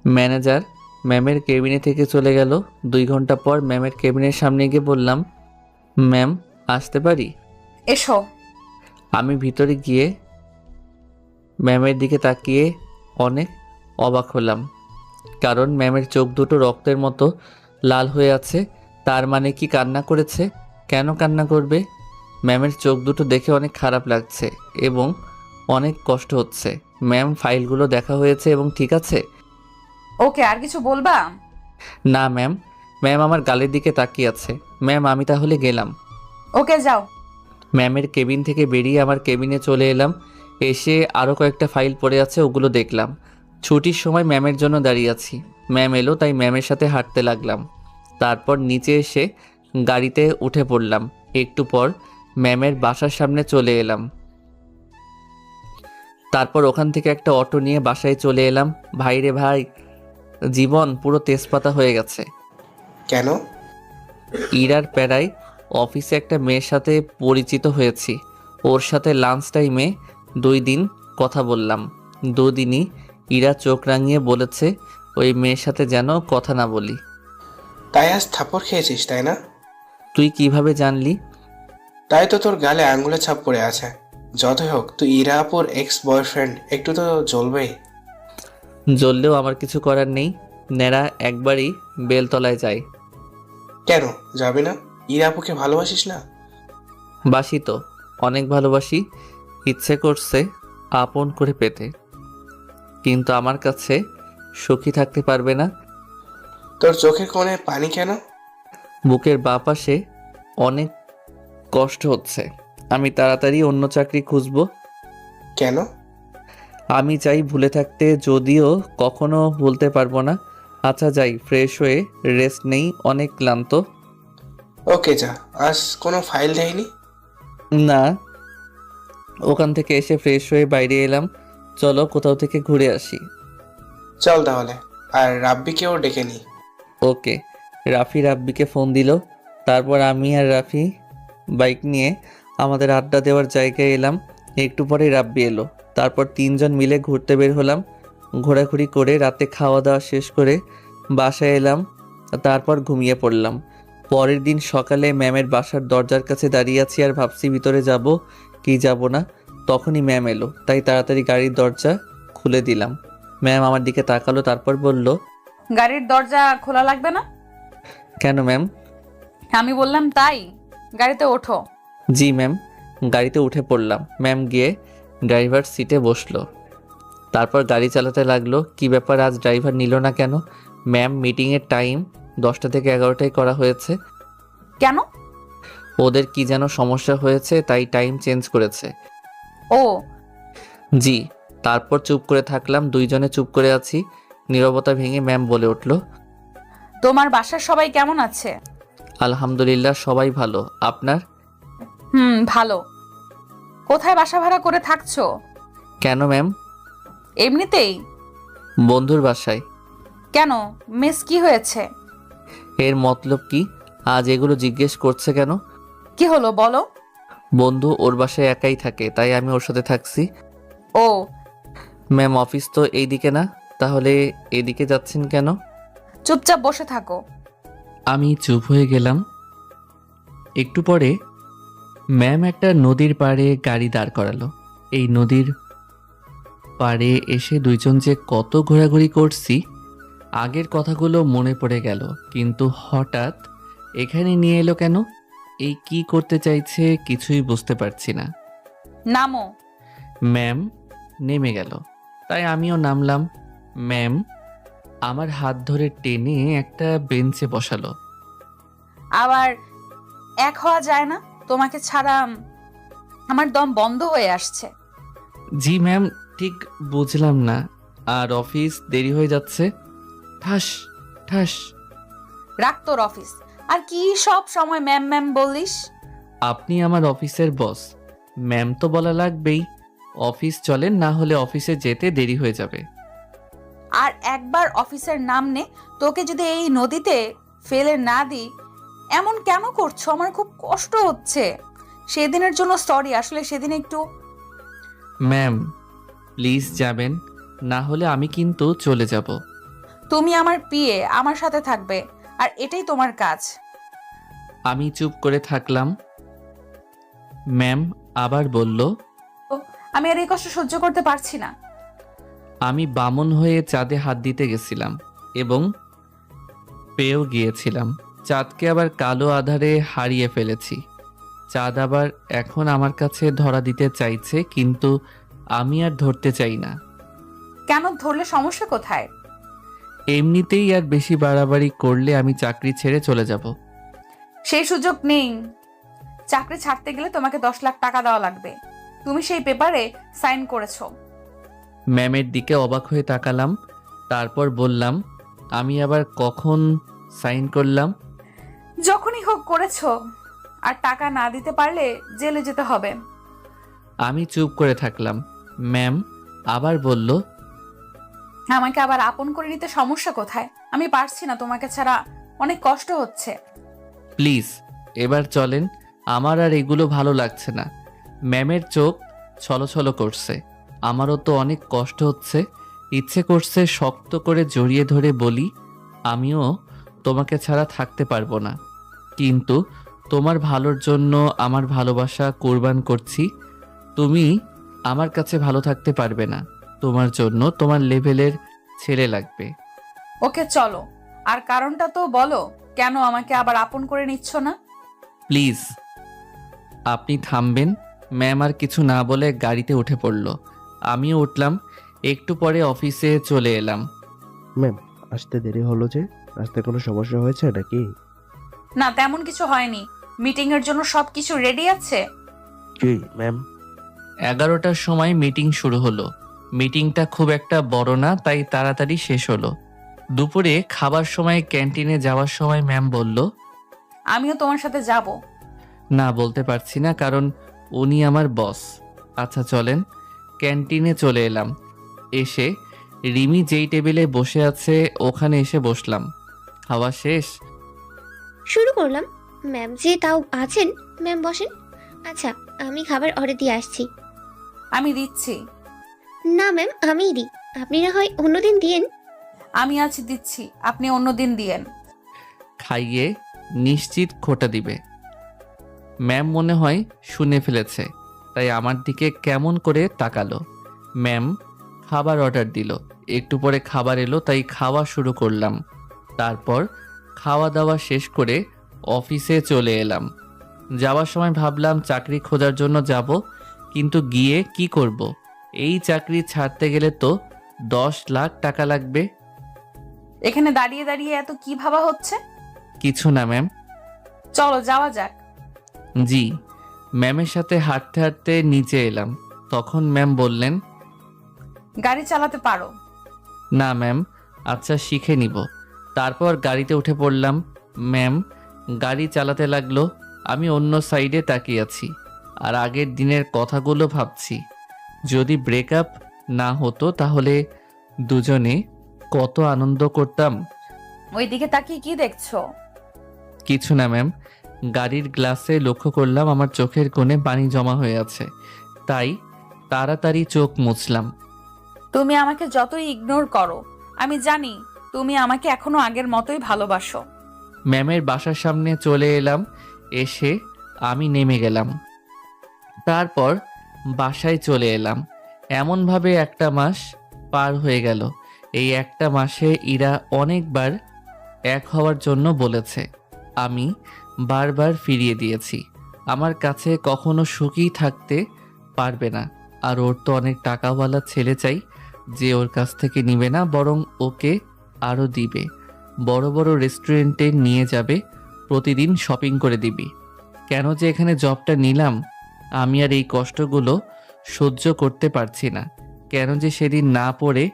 ম্যানেজার ম্যামের কেবিনে থেকে চলে গেল। 2 ঘন্টা পর ম্যামের কেবিনের সামনে গিয়ে বললাম, ম্যাম আসতে পারি? এসো। আমি ভিতরে গিয়ে ম্যামের দিকে তাকিয়ে অনেক অবাক হলাম, কারণ ম্যামের চোখ দুটো রক্তের মতো লাল হয়ে আছে। তার মানে কি কান্না করেছে? কেন কান্না করবে? ম্যামের চোখ দুটো দেখে অনেক খারাপ লাগছে এবং অনেক কষ্ট হচ্ছে। ম্যাম, ফাইলগুলো দেখা হয়েছে এবং ঠিক আছে? ওকে, আর কিছু বলবা? না ম্যাম। ম্যাম আমার গালের দিকে তাকিয়ে আছে। ম্যাম, আমি তাহলে গেলাম। ওকে, যাও। ম্যামের কেবিন থেকে বেরিয়ে আমার কেবিনে চলে এলাম। এসে আরও কয়েকটা ফাইল পড়ে আছে, ওগুলো দেখলাম। ছুটির সময় ম্যামের জন্য দাঁড়িয়ে আছি। ম্যাম এলো, তাই ম্যামের সাথে হাঁটতে লাগলাম। তারপর নিচে এসে গাড়িতে উঠে পড়লাম। একটু পর ম্যামের বাসার সামনে চলে এলাম। তারপর ওখান থেকে একটা অটো নিয়ে বাসায় চলে এলাম। ভাই রে ভাই, জীবন পুরো তেজপাতা হয়ে গেছে। কেন? ইরার প্যারায় অফিসে একটা মেয়ের সাথে পরিচিত হয়েছি। ওর সাথে লাঞ্চ টাইমে 2 দিন কথা বললাম। 2 দিনই ইরা চোখ রাঙিয়ে বলেছে ওই মেয়ের সাথে যেন কথা না বলি। তাই আজ থাপ্পড় খেয়েছিস, তাই না? তুই কিভাবে জানলি? তাই তো তোর গালে আঙুলের ছাপ পড়ে আছে। যতই হোক, তুই ইরা আপুর এক্স বয়ফ্রেন্ড, একটু তো জ্বলবেই। জ্বললেও আমার কিছু করার নেই। নেড়া একবারই বেলতলায় যায়। কেন যাবি না? ইরা আপুকে ভালোবাসিস না? বাসি তো, অনেক ভালোবাসি। ইচ্ছে করছে আপন করে পেতে, কিন্তু আমার কাছে সুখী থাকতে পারবে না। তোর চোখের কোণে পানি কেন? বুকের বাঁ পাশে অনেক কষ্ট হচ্ছে। আমি তাড়াতাড়ি অন্য চাকরি খুঁজব। কেন? আমি চাই ভুলে থাকতে, যদিও কখনো ভুলতে পারবো না। আচ্ছা যাই, ফ্রেশ হয়ে রেস্ট নেই, অনেক ক্লান্ত। ওকে যা। আজ কোনো ফাইল দেয়নি? না। ওখান থেকে এসে ফ্রেশ হয়ে বাইরে এলাম। চলো কোথাও থেকে ঘুরে আসি। চল তাহলে। আর রাব্বিকেও ডেকে নি। ওকে। রাফি রাব্বিকে ফোন দিল। তারপর আমি আর রাফি বাইক নিয়ে আমাদের আড্ডা দেওয়ার জায়গায় এলাম। একটু পরেই রাব্বি এলো। তারপর 3 জন মিলে ঘুরতে বের হলাম। ঘোরাঘুরি করে রাতে খাওয়া দাওয়া শেষ করে বাসায় এলাম। তারপর ঘুমিয়ে পড়লাম। পরের দিন সকালে ম্যামের বাসার দরজার কাছে দাঁড়িয়ে আছি আর ভাবছি ভিতরে যাব কি যাব না। তখনই ম্যাম এলো, তাই তাড়াতাড়ি গাড়ির দরজা খুলে দিলাম। ম্যাম আমার দিকে তাকালো, তারপর বলল, গাড়ির দরজা খোলা লাগবে না? কেন ম্যাম? আমি বললাম তাই। গাড়িতে ওঠো। জি ম্যাম। গাড়িতে উঠে পড়লাম। ম্যাম গিয়ে ড্রাইভার সিটে বসলো। তারপর গাড়ি চালাতে লাগলো। কি ব্যাপার, আজ ড্রাইভার নিল না কেন? ম্যাম, মিটিংয়ের টাইম 10টা থেকে 11টায় করা হয়েছে। কেন? ওদের কি যেন সমস্যা হয়েছে, তাই টাইম চেঞ্জ করেছে। ও। জি। তারপর চুপ করে থাকলাম। 2 জনে চুপ করে আছি। নীরবতা ভেঙে ম্যাম বলে উঠল, তোমার বাসার সবাই কেমন আছে? আলহামদুলিল্লাহ সবাই ভালো। আপনার? ভালো। কোথায় বাসা ভাড়া করে থাকছো? কেন ম্যাম? এমনিতেই। বন্ধুর বাসায়। কেন, মিস কি হয়েছে? এর মতলব কি? আজ এগুলো জিজ্ঞেস করছে কেন? কি হলো বলো? বন্ধু ওর বাসায় একাই থাকে, তাই আমি ওর সাথে থাকছি। ও। ম্যাম অফিস তো এইদিকে না, তাহলে এদিকে যাচ্ছেন কেন? চুপচাপ বসে থাকো। আমি চুপ হয়ে গেলাম। একটু পরে ম্যাম একটা নদীর পাড়ে গাড়ি দাঁড় করালো। এই নদীর পাড়ে এসে দুইজন যে কত ঘোরাঘুরি করছি, আগের কথাগুলো মনে পড়ে গেল। কিন্তু হঠাৎ এখানে নিয়ে এলো কেন? এই কি করতে চাইছে কিছুই বুঝতে পারছি না। নামো। ম্যাম নেমে গেল, তাই আমিও নামলাম। ম্যাম আমার হাত ধরে টেনে একটা বেঞ্চে বসালো। আবার এক হওয়া যায় না? তোমাকে ছাড়া আমার দম বন্ধ হয়ে আসছে। জি ম্যাম, ঠিক বুঝলাম না। আর অফিস দেরি হয়ে যাচ্ছে। ঠাস ঠাস। রাখ তোর অফিস। আর কি সব সময় ম্যাম ম্যাম বলিস? আপনি আমার অফিসের বস, ম্যাম তো বলা লাগবেই। অফিস চলেন, না হলে অফিসে যেতে দেরি হয়ে যাবে। আর একবার অফিসের নাম নে। তোকে যদি এই নদীতে ফেলে না দিই, এমন কেন করছো? আমার খুব কষ্ট হচ্ছে। সেদিনের জন্য সরি, আসলে সেদিন একটু। ম্যাম প্লিজ যাবেন, না হলে আমি কিন্তু চলে যাব। তুমি আমার পিএ, আমার সাথে থাকবে, আর এটাই তোমার কাজ। আমি চুপ করে থাকলাম। ম্যাম আবার বলল, আমি আর এই কষ্ট সহ্য করতে পারছি না। আমি বামন হয়ে চাঁদে হাত দিতে গেছিলাম এবং পেয়েও গিয়েছিলাম। চাঁদকে আবার কালো আধারে হারিয়ে ফেলেছি। চাঁদ আবার এখন আমার কাছে ধরা দিতে চাইছে, কিন্তু আমি আর ধরতে চাই না। কেন? ধরলে সমস্যা কোথায়? এমনিতেই আর বেশি বাড়াবাড়ি করলে আমি চাকরি ছেড়ে চলে যাব। সেই সুযোগ নেই। চাকরি ছাড়তে গেলে তোমাকে 10 লাখ টাকা দেওয়া লাগবে। তুমি সেই পেপারে সাইন করেছো। ম্যামের দিকে অবাক হয়ে তাকালাম, তারপর বললাম, আমি আবার কখন সাইন করলাম? যখনই হোক করেছো। আর টাকা না দিতে পারলে জেলে যেতে হবে। আমি চুপ করে থাকলাম। ম্যাম আবার বলল, আমাকে আবার আপন করে নিতে সমস্যা কোথায়? আমি পারছি না তোমাকে ছাড়া, অনেক কষ্ট হচ্ছে। প্লিজ এবার চলেন, আমার আর এগুলো ভালো লাগছে না। ম্যামের চোখ ছলছল করছে, আমারও তো অনেক কষ্ট হচ্ছে। ইচ্ছে করছে শক্ত করে জড়িয়ে ধরে বলি, আমিও তোমাকে ছাড়া থাকতে পারবো না, কিন্তু তোমার ভালোর জন্য আমার ভালোবাসা কোরবান করছি। তুমি আমার কাছে ভালো থাকতে পারবে না, তোমার জন্য তোমার লেভেলের ছেলে লাগবে। ওকে চলো, আর কারণটা তো বলো, কেন আমাকে আবার আপন করে নিচ্ছ না? প্লিজ আপনি থামবেন। ম্যাম আর কিছু না বলে গাড়িতে উঠে পড়ল, আমিও উঠলাম। একটু পরে অফিসে চলে এলাম। ম্যাম আসতে দেরি হলো যে, রাস্তায় কোনো সমস্যা হয়েছে নাকি? না, তেমন কিছু হয়নি। মিটিং এর জন্য সবকিছু রেডি আছে। কি ম্যাম? 11টার সময় মিটিং শুরু হলো। মিটিংটা খুব একটা বড় না, তাই তাড়াতাড়ি শেষ হলো। দুপুরে খাবার সময় ক্যান্টিনে যাওয়ার সময় ম্যাম বলল, আমিও তোমার সাথে যাব। না বলতে পারছি না, কারণ উনি আমার বস। আচ্ছা চলেন। ক্যান্টিনে চলে এলাম। এসে রিমি যেই টেবিলে বসে আছে ওখানে এসে বসলাম। খাওয়া শেষ। শুরু করলাম। ম্যাম যে তাও আছেন। ম্যাম বসেন। আচ্ছা, আমি খাবার অর্ডার দিয়ে আসছি। আমি দিচ্ছি। না ম্যাম, আমিই দিই। আপনি না হয় অন্যদিন দিয়েন। আমি আছি, দিচ্ছি, আপনি অন্যদিন দিয়েন। খাইয়ে নিশ্চিত খোটা দিবে। ম্যাম মনে হয় শুনে ফেলেছে, তাই আমার দিকে কেমন করে তাকালো। ম্যাম খাবার অর্ডার দিল। একটু পরে খাবার এলো, তাই খাওয়া শুরু করলাম। তারপর খাওয়া দাওয়া শেষ করে অফিসে চলে এলাম। যাওয়ার সময় ভাবলাম চাকরি খোঁজার জন্য যাব, কিন্তু গিয়ে কি করব? এই চাকরি ছাড়তে গেলে তো 10 লাখ টাকা লাগবে। এখানে দাঁড়িয়ে দাঁড়িয়ে এত কি ভাবা হচ্ছে? কিছু না ম্যাম। চলো যাওয়া যাক। জি। ম্যামের সাথে হাঁটতে হাঁটতে নিচে এলাম। তখন ম্যাম বললেন, গাড়ি চালাতে পারো? না ম্যাম, আচ্ছা শিখে নিব। তারপর গাড়িতে উঠে পড়লাম। ম্যাম গাড়ি চালাতে লাগলো। আমি অন্য সাইডে তাকিয়ে আছি আর আগের দিনের কথাগুলো ভাবছি। যদি ব্রেকআপ না হতো তাহলে দুজনে কত আনন্দ করতাম। ওইদিকে তাকিয়ে কি দেখছো? কিছু না ম্যাম। গাড়ির গ্লাসে লক্ষ্য করলাম আমার চোখের কোণে পানি জমা হয়ে আছে, তাই তাড়াতাড়ি চোখ মুছলাম। তুমি আমাকে যতই ইগনোর করো, আমি জানি তুমি আমাকে এখনো আগের মতোই ভালোবাসো। ম্যামের বাসার সামনে চলে এলাম। এসে আমি নেমে গেলাম। তারপর বাসায় চলে এলাম। এমনভাবে একটা মাস পার হয়ে গেল। এই একটা মাসে ইরা অনেকবার এক হওয়ার জন্য বলেছে। আমি বারবার ফিরিয়ে দিয়েছি। আমার কাছে কখনো সুখী থাকতে পারবে না। আর ওর তো অনেক টাকাওয়ালা ছেলে চাই, যে ওর কাছ থেকে নিবে না, বরং ওকে আরও দিবে। বড় বড় রেস্টুরেন্টে নিয়ে যাবে, প্রতিদিন শপিং করে দিবি। কেন যে এখানে জবটা নিলাম, আমি আর এই কষ্টগুলো সহ্য করতে পারছি না। কেন যে সেদিন না পড়ে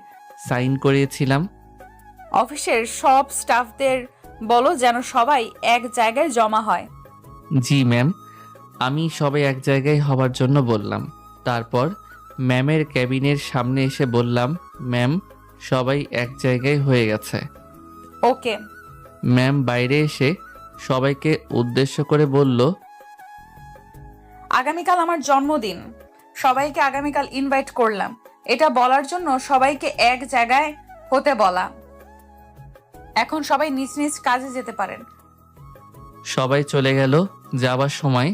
সাইন করিয়েছিলাম। অফিসের সব স্টাফদের বলো যেন সবাই এক জায়গায় জমা হয়। জি ম্যাম। আমি সবাই এক জায়গায় হওয়ার জন্য বললাম। তারপর ম্যামের ক্যাবিনের সামনে এসে বললাম, ম্যাম সবাই এক জায়গায় হয়ে গেছে। ওকে। ম্যাম বাইরে এসে সবাইকে উদ্দেশ্য করে বলল, আগামীকাল আমার জন্মদিন, সবাইকে আগামীকাল ইনভাইট করলাম। এটা বলার জন্য সবাইকে এক জায়গায় হতে বলা। এখন সবাই নিজ নিজ কাজে যেতে পারেন। সবাই চলে গেল। যাবার সময়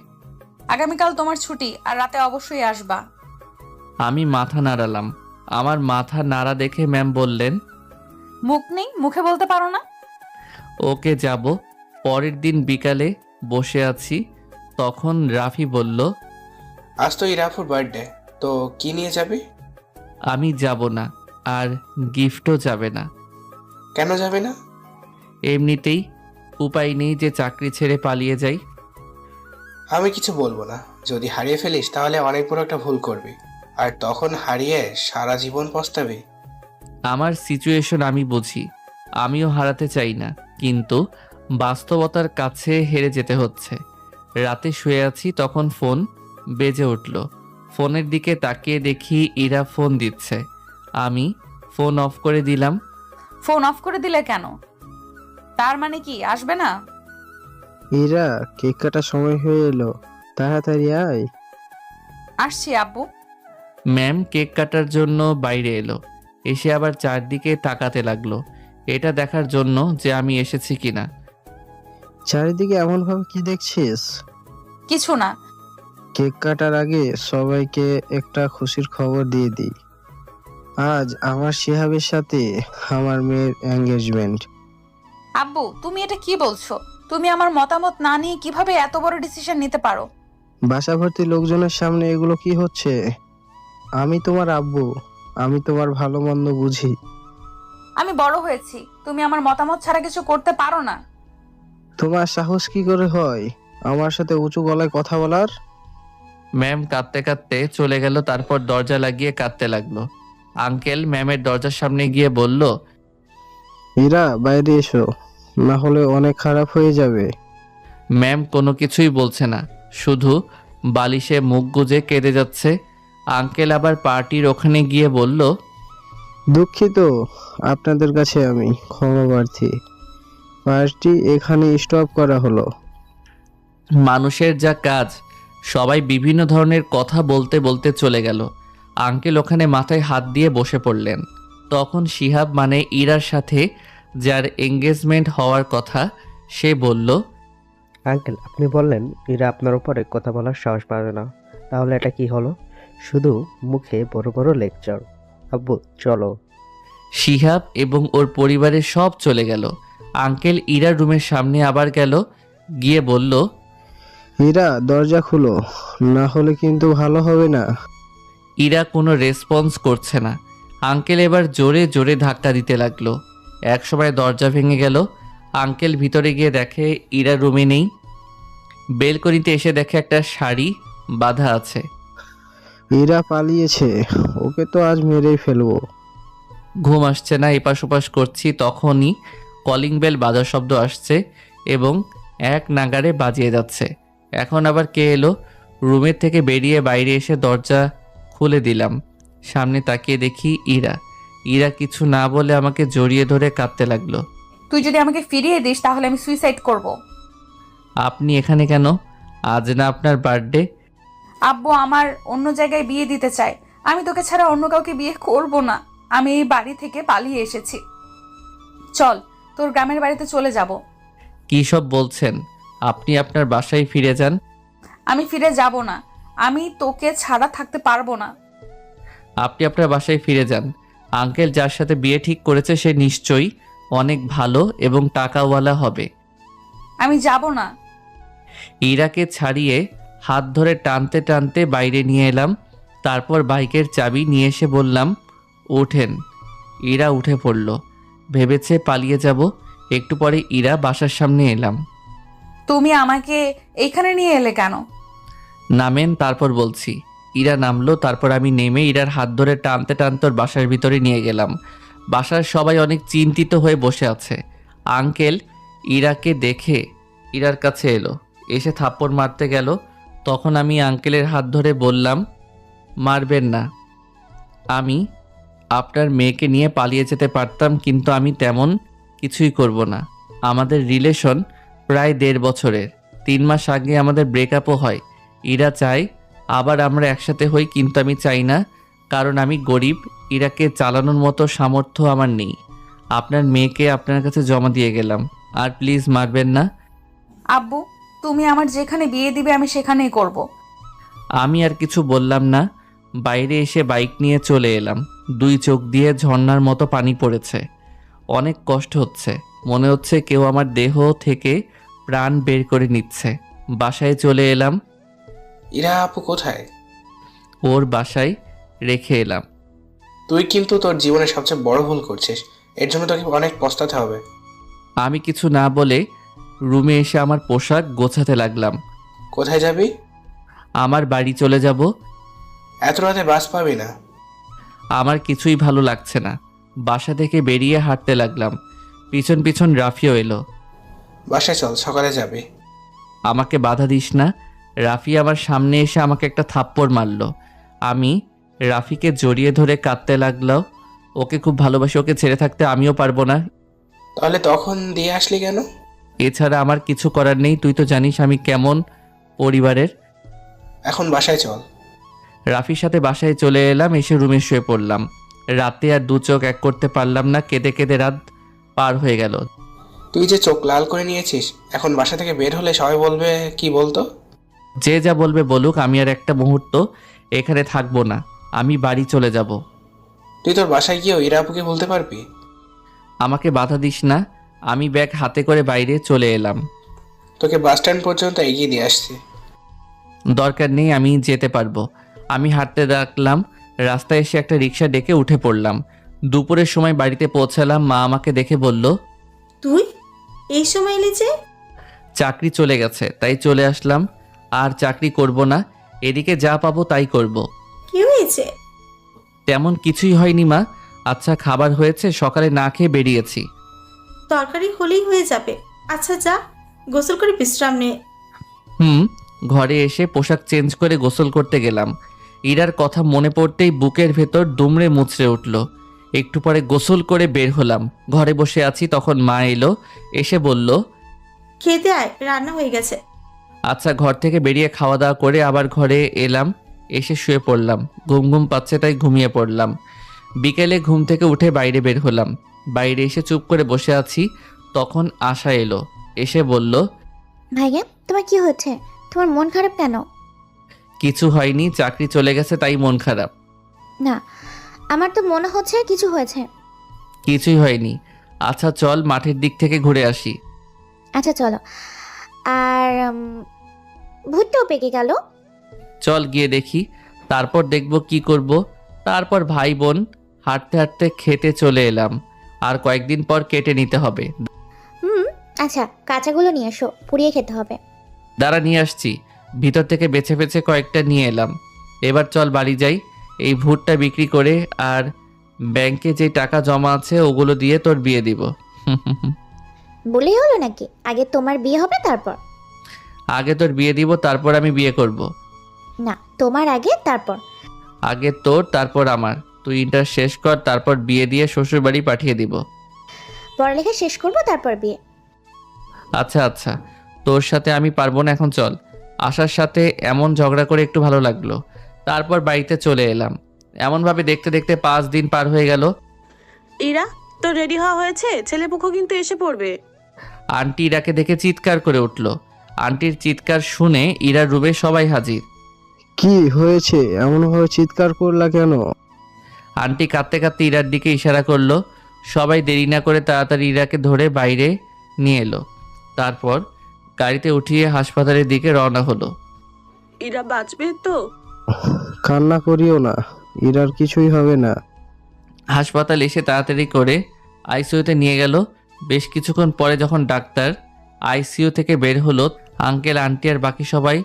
আগামীকাল তোমার ছুটি, আর রাতে অবশ্যই আসবা। আমি মাথা নাড়ালাম। আমার মাথা নাড়া দেখে ম্যাম বললেন, মুখ নেই, মুখে বলতে পারো না? ওকে যাব। পরের দিন বিকালে বসে আছি, তখন রাফি বলল, আজ তো ইরাফুর বার্থডে, তো কি নিয়ে যাবি? আমি যাব না, আর গিফটও যাবে না। কেন যাবে না? এমনিতেই উপায় নেই যে চাকরি ছেড়ে পালিয়ে যাই। আমি কিছু বলবো না। যদি হারিয়ে ফেলিস তাহলে অনেক বড় একটা ভুল করবি, আর তখন হারিয়ে সারা জীবন পস্তাবি। আমার সিচুয়েশন আমি বুঝি, আমিও হারাতে চাই না, কিন্তু বাস্তবতার কাছে হেরে যেতে হচ্ছে। রাতে শুয়ে আছি, তখন ফোন বেজে উঠল। ফোনের দিকে তাকিয়ে দেখি ইরা ফোন দিচ্ছে। আমি ফোন অফ করে দিলাম। ফোন অফ করে দিলে কেন? তার মানে কি আসবে না? ইরা, কেক কাটার সময় হয়ে এলো, তাড়াতাড়ি আয়। আসছি আব্বু। ম্যাম কেক কাটার জন্য বাইরে এলো। এসে আবার চারদিকে তাকাতে লাগলো, এটা দেখার জন্য যে আমি এসেছি কিনা। চারিদিকে এমন ভাবে কি দেখছিস? কিছু না। কেক কাটার আগে সবাইকে একটা খুশির খবর দিয়ে দিই। আজ আমার শিহাবের সাথে আমার মেয়ের এঙ্গেজমেন্ট। আব্বু, তুমি এটা কি বলছো? তুমি আমার মতামত না নিয়ে কিভাবে এত বড় ডিসিশন নিতে পারো? বাসা ভর্তি লোকজনের সামনে এগুলো কি হচ্ছে? আমি তোমার আব্বু, আমি তোমার ভালো মন্দ বুঝি। আমি বড় হয়েছি, তুমি আমার মতামত ছাড়া কিছু করতে পারো না। তোমার সাহস কি করে হয় আমার সাথে উঁচু গলায় কথা বলার? ম্যাম কাঁদতে কাঁদতে চলে গেল। তারপর দরজা লাগিয়ে কাঁদতে লাগলো। আঙ্কেল ম্যামের দরজার সামনে গিয়ে বলল, ইরা, বাইরে এসো, না হলে অনেক খারাপ হয়ে যাবে। ম্যাম কোনো কিছুই বলছে না, শুধু বালিশে মুখ গুজে কেঁদে যাচ্ছে। আঙ্কেল আবার পার্টির ওখানে গিয়ে বলল, দুঃখিত, আপনাদের কাছে আমি ক্ষমা প্রার্থী। পার্টি এখানে স্টপ করা হলো। মানুষের যা কাজ। সবাই বিভিন্ন ধরনের কথা বলতে বলতে চলে গেল। আঙ্কেল ওখানে মাথায় হাত দিয়ে বসে পড়লেন। তখন শিহাব, মানে ইরার সাথে যার এঙ্গেজমেন্ট হওয়ার কথা, সে বলল, আঙ্কেল, আপনি বললেন এরা আপনার উপরে কথা বলার সাহস পাবে না, তাহলে এটা কি হলো? শুধু মুখে বড় বড় লেকচার। আব্বু চলো। শিহাব এবং ওর পরিবারের সব চলে গেল। আঙ্কেল ইরার রুমের সামনে আবার গেল, গিয়ে বলল, ইরা, দরজা খুলো, না হলে কিন্তু ভালো হবে না। ইরা কোনো রেসপন্স করছে না। আঙ্কেল এবার জোরে জোরে ধাক্কা দিতে লাগলো। একসময় দরজা ভেঙে গেল। আঙ্কেল ভিতরে গিয়ে দেখে ইরা রুমে নেই। বেলকনিতে এসে দেখে একটা শাড়ি বাঁধা আছে। ইরা পালিয়েছে, ওকে তো আজ মেরেই ফেলবো। ঘুম আসছে না, এপাশ ওপাশ করছি, তখনই কলিং বেল বাজার শব্দ আসছে এবং এক নাগাড়ে বাজিয়ে যাচ্ছে। এখন আবার কে এলো? রুমের থেকে বেরিয়ে বাইরে এসে দরজা খুলে দিলাম। সামনে তাকিয়ে দেখি ইরা। ইরা কিছু না বলে আমাকে জড়িয়ে ধরে কাঁদতে লাগলো। তুই যদি আমাকে ফিরিয়ে দিস তাহলে আমি সুইসাইড করব। আপনি এখানে কেন? আজ না আপনার বার্থডে? আব্বু আমার অন্য জায়গায় বিয়ে দিতে চায়। আমি তোকে ছাড়া অন্য কাউকে বিয়ে করব না। আমি এই বাড়ি থেকে পালিয়ে এসেছি। চল, তোর গ্রামের বাড়িতে চলে যাব। কী সব বলছেন? আপনি আপনার বাসায় ফিরে যান। আমি ফিরে যাব না। আমি তোকে ছাড়া থাকতে পারবো না। আপনি আপনার বাসায় ফিরে যান। আঙ্কেল যার সাথে বিয়ে ঠিক করেছে সে নিশ্চয়ই অনেক ভালো এবং টাকাওয়ালা হবে। আমি যাব না। ইরাকে ছাড়িয়ে হাত ধরে টানতে টানতে বাইরে নিয়ে এলাম। তারপর বাইকের চাবি নিয়ে এসে বললাম, ওঠেন। ইরা উঠে পড়ল। ভেবেছে পালিয়ে যাব। একটু পরে ইরা বাসার সামনে এলাম। তুমি আমাকে এইখানে নিয়ে এলে কেন? নামেন, তারপর বলছি। ইরা নামলো। তারপর আমি নেমে ইরার হাত ধরে টানতে টানতে ওর বাসার ভিতরে নিয়ে গেলাম। বাসার সবাই অনেক চিন্তিত হয়ে বসে আছে। আঙ্কেল ইরাকে দেখে ইরার কাছে এলো, এসে থাপ্পড় মারতে গেল। তখন আমি আঙ্কেলের হাত ধরে বললাম, মারবেন না। আমি আপনার মেয়েকে নিয়ে পালিয়ে যেতে পারতাম, কিন্তু আমি তেমন কিছুই করব না। আমাদের রিলেশন প্রায় 1.5 বছরের। 3 মাস আগে আমাদের ব্রেকআপও হয়। ইরা চায় আবার আমরা একসাথে হই, কিন্তু আমি চাই না, কারণ আমি গরিব। ইরাকে চালানোর মতো সামর্থ্য আমার নেই। আপনার মেয়েকে আপনার কাছে জমা দিয়ে গেলাম, আর প্লিজ মারবেন না। আব্বু, তুমি আমার যেখানে বিয়ে দিবে আমি সেখানেই করব। আমি আর কিছু বললাম না। বাইরে এসে বাইক নিয়ে চলে এলাম। 2 চোখ দিয়ে ঝর্ণার মতো পানি পড়েছে। অনেক কষ্ট হচ্ছে। মনে হচ্ছে কেউ আমার দেহ থেকে প্রাণ বের করে নিচ্ছে। বাসায় চলে এলাম। ইরা আপু কোথায়? ওর বাসায় রেখে এলাম। তুই কিন্তু তোর জীবনের সবচেয়ে বড় ভুল করছিস। এর জন্য তোকে অনেক পস্তাতে হবে। আমি কিছু না বলে রুমে এসে আমার পোশাক গোছাতে লাগলাম। কোথায় যাবি? আমার বাড়ি চলে যাব। এত রাতে বাস পাবি না। আমার কিছুই ভালো লাগছে না। বাসা থেকে বেরিয়ে হাঁটতে লাগলাম। পিছন পিছন রাফিও এলো। বাসায় চল, সকালে যাবি। আমাকে বাধা দিস না। রাফি আমার সামনে এসে আমাকে একটা থাপ্পড় মারলো। আমি রাফিকে জড়িয়ে ধরে কাঁদতে লাগলাম। ওকে খুব ভালোবাসি, ওকে ছেড়ে থাকতে আমিও পারবো না। তাহলে তখন দিয়ে আসলি কেন? এছাড়া আমার কিছু করার নেই। তুই তো জানিস আমি কেমন পরিবারের। এখন বাসায় চল। রাফির সাথে বাসায় চলে এলাম। এসে রুমে শুয়ে পড়লাম। রাতে আর 2 চোখ এক করতে পারলাম না। কেঁদে কেঁদে রাত পার হয়ে গেল। তুই যে চোখ লাল করে নিয়েছিস, এখন বাসা থেকে বের হলে সবাই বলবে কি বলতো? যে যা বলবে বলুক, আমি আর একটা মুহূর্ত এখানে থাকবো না। আমি বাড়ি চলে যাব। তুই তোর বাসায় গিয়েও ইরা আপুকে বলতে পারবি? আমাকে বাধা দিস না। আমি ব্যাগ হাতে করে বাইরে চলে এলাম। তোকে বাস স্ট্যান্ড পর্যন্ত এগিয়ে দিয়ে আসছি। দরকার নেই, আমি যেতে পারবো। আমি হাঁটতে থাকলাম। রাস্তায় এসে একটা রিক্সা ডেকে উঠে পড়লাম। দুপুরের সময় বাড়িতে পৌঁছালাম। মা আমাকে দেখে বলল, তুই এই সময় এলি যে? চাকরি চলে গেছে, তাই চলে আসলাম। আর চাকরি করব না। এদিকে যা পাবো তাই করব। কি হয়েছে? তেমন কিছুই হয়নি মা। আচ্ছা, খাবার হয়েছে, সকালে না খেয়ে বেরিয়েছি। তরকারি হলেই হয়ে যাবে। আচ্ছা যা, গোসল করে বিশ্রাম নে। ঘরে এসে পোশাক চেঞ্জ করে গোসল করতে গেলাম। ইরার কথা মনে পড়তেই বুকের ভেতর দুমড়ে মুচড়ে উঠল। একটু পরে গোসল করে বের হলাম। ঘরে বসে আছি, তখন মা এলো। এসে বলল, খেতে আয়, রান্না হয়ে গেছে। আচ্ছা। ঘর থেকে বেরিয়ে খাওয়া দাওয়া করে আবার ঘরে এলাম। এসে শুয়ে পড়লাম। ঘুম ঘুম পাচ্ছে তাই ঘুমিয়ে পড়লাম। বিকেলে ঘুম থেকে উঠে বাইরে বের হলাম। বাইরে এসে চুপ করে বসে আছি। তখন আশা এলো। এসে বলল, ভাইয়া, তোমার কি হচ্ছে? তোমার মন খারাপ কেন? কিছু হয়নি, চাকরি চলে গেছে তাই মন খারাপ। না, আমার তো মনে হচ্ছে কিছু হয়েছে। কিছুই হয়নি। আচ্ছা চল মাঠের দিক থেকে ঘুরে আসি। আচ্ছা চলো। আর ভুট্টাও পেকে গেল। চল গিয়ে দেখি, তারপর দেখব কি করব। তারপর ভাই বোন হাঁটতে হাঁটতে খেতে চলে এলাম। আর কয়েকদিন পর কেটে নিতে হবে। আচ্ছা, কাঁচাগুলো নিয়ে এসো, পুড়িয়ে খেতে হবে। দাঁড়া, নিয়ে আসছি। ভিতর থেকে বেছে বেছে কয়েকটা নিয়ে এলাম। এবার চল বাড়ি যাই। এই ভুট্টা বিক্রি করে আর ব্যাংকে যে টাকা জমা আছে ওগুলো দিয়ে তোর বিয়ে দিব। বলেই হলো নাকি? আগে তোমার বিয়ে হবে তারপর? আগে তোর বিয়ে দিব, তারপর আমি বিয়ে করব। না, তোমার আগে তারপর। আগে তোর, তারপর আমার। তুই ইন্টার শেষ কর, তারপর বিয়ে দিয়ে শ্বশুর বাড়ি পাঠিয়ে দিব। পড়ালেখা শেষ করবো তারপর বিয়ে। আচ্ছা আচ্ছা, তোর সাথে আমি পারবো না এখন, চল। আশার সাথে এমন ঝগড়া করে একটু ভালো লাগলো। তারপর বাড়িতে চলে এলাম। এমনভাবে দেখতে দেখতে 5 দিন পার হয়ে গেল। ইরা, তো রেডি হওয়া হয়েছে? ছেলেপক্ষ কিন্তু এসে পড়বে। আন্টি ইরাকে দেখে চিৎকার করে উঠল। আন্টির চিৎকার শুনে ইরার রুমে সবাই হাজির। কি হয়েছে, এমনভাবে চিৎকার করলা কেন? আন্টি কাঁদতে কাঁদতে ইরার দিকে ইশারা করলো। সবাই দেরি না করে তাড়াতাড়ি ইরাকে ধরে বাইরে নিয়ে এলো। তারপর গাড়িতে উঠিয়ে হাসপাতালের দিকে রওনা হলো। এরা বাঁচবে তো? কান্না করিও না, ইরার কিছুই হবে না। হাসপাতাল এসে তাড়াতাড়ি করে আইসিইউতে নিয়ে গেল। বেশ কিছুক্ষণ পরে যখন ডাক্তার আইসিইউ থেকে বের হলো, আঙ্কেল আন্টি আর বাকি সবাই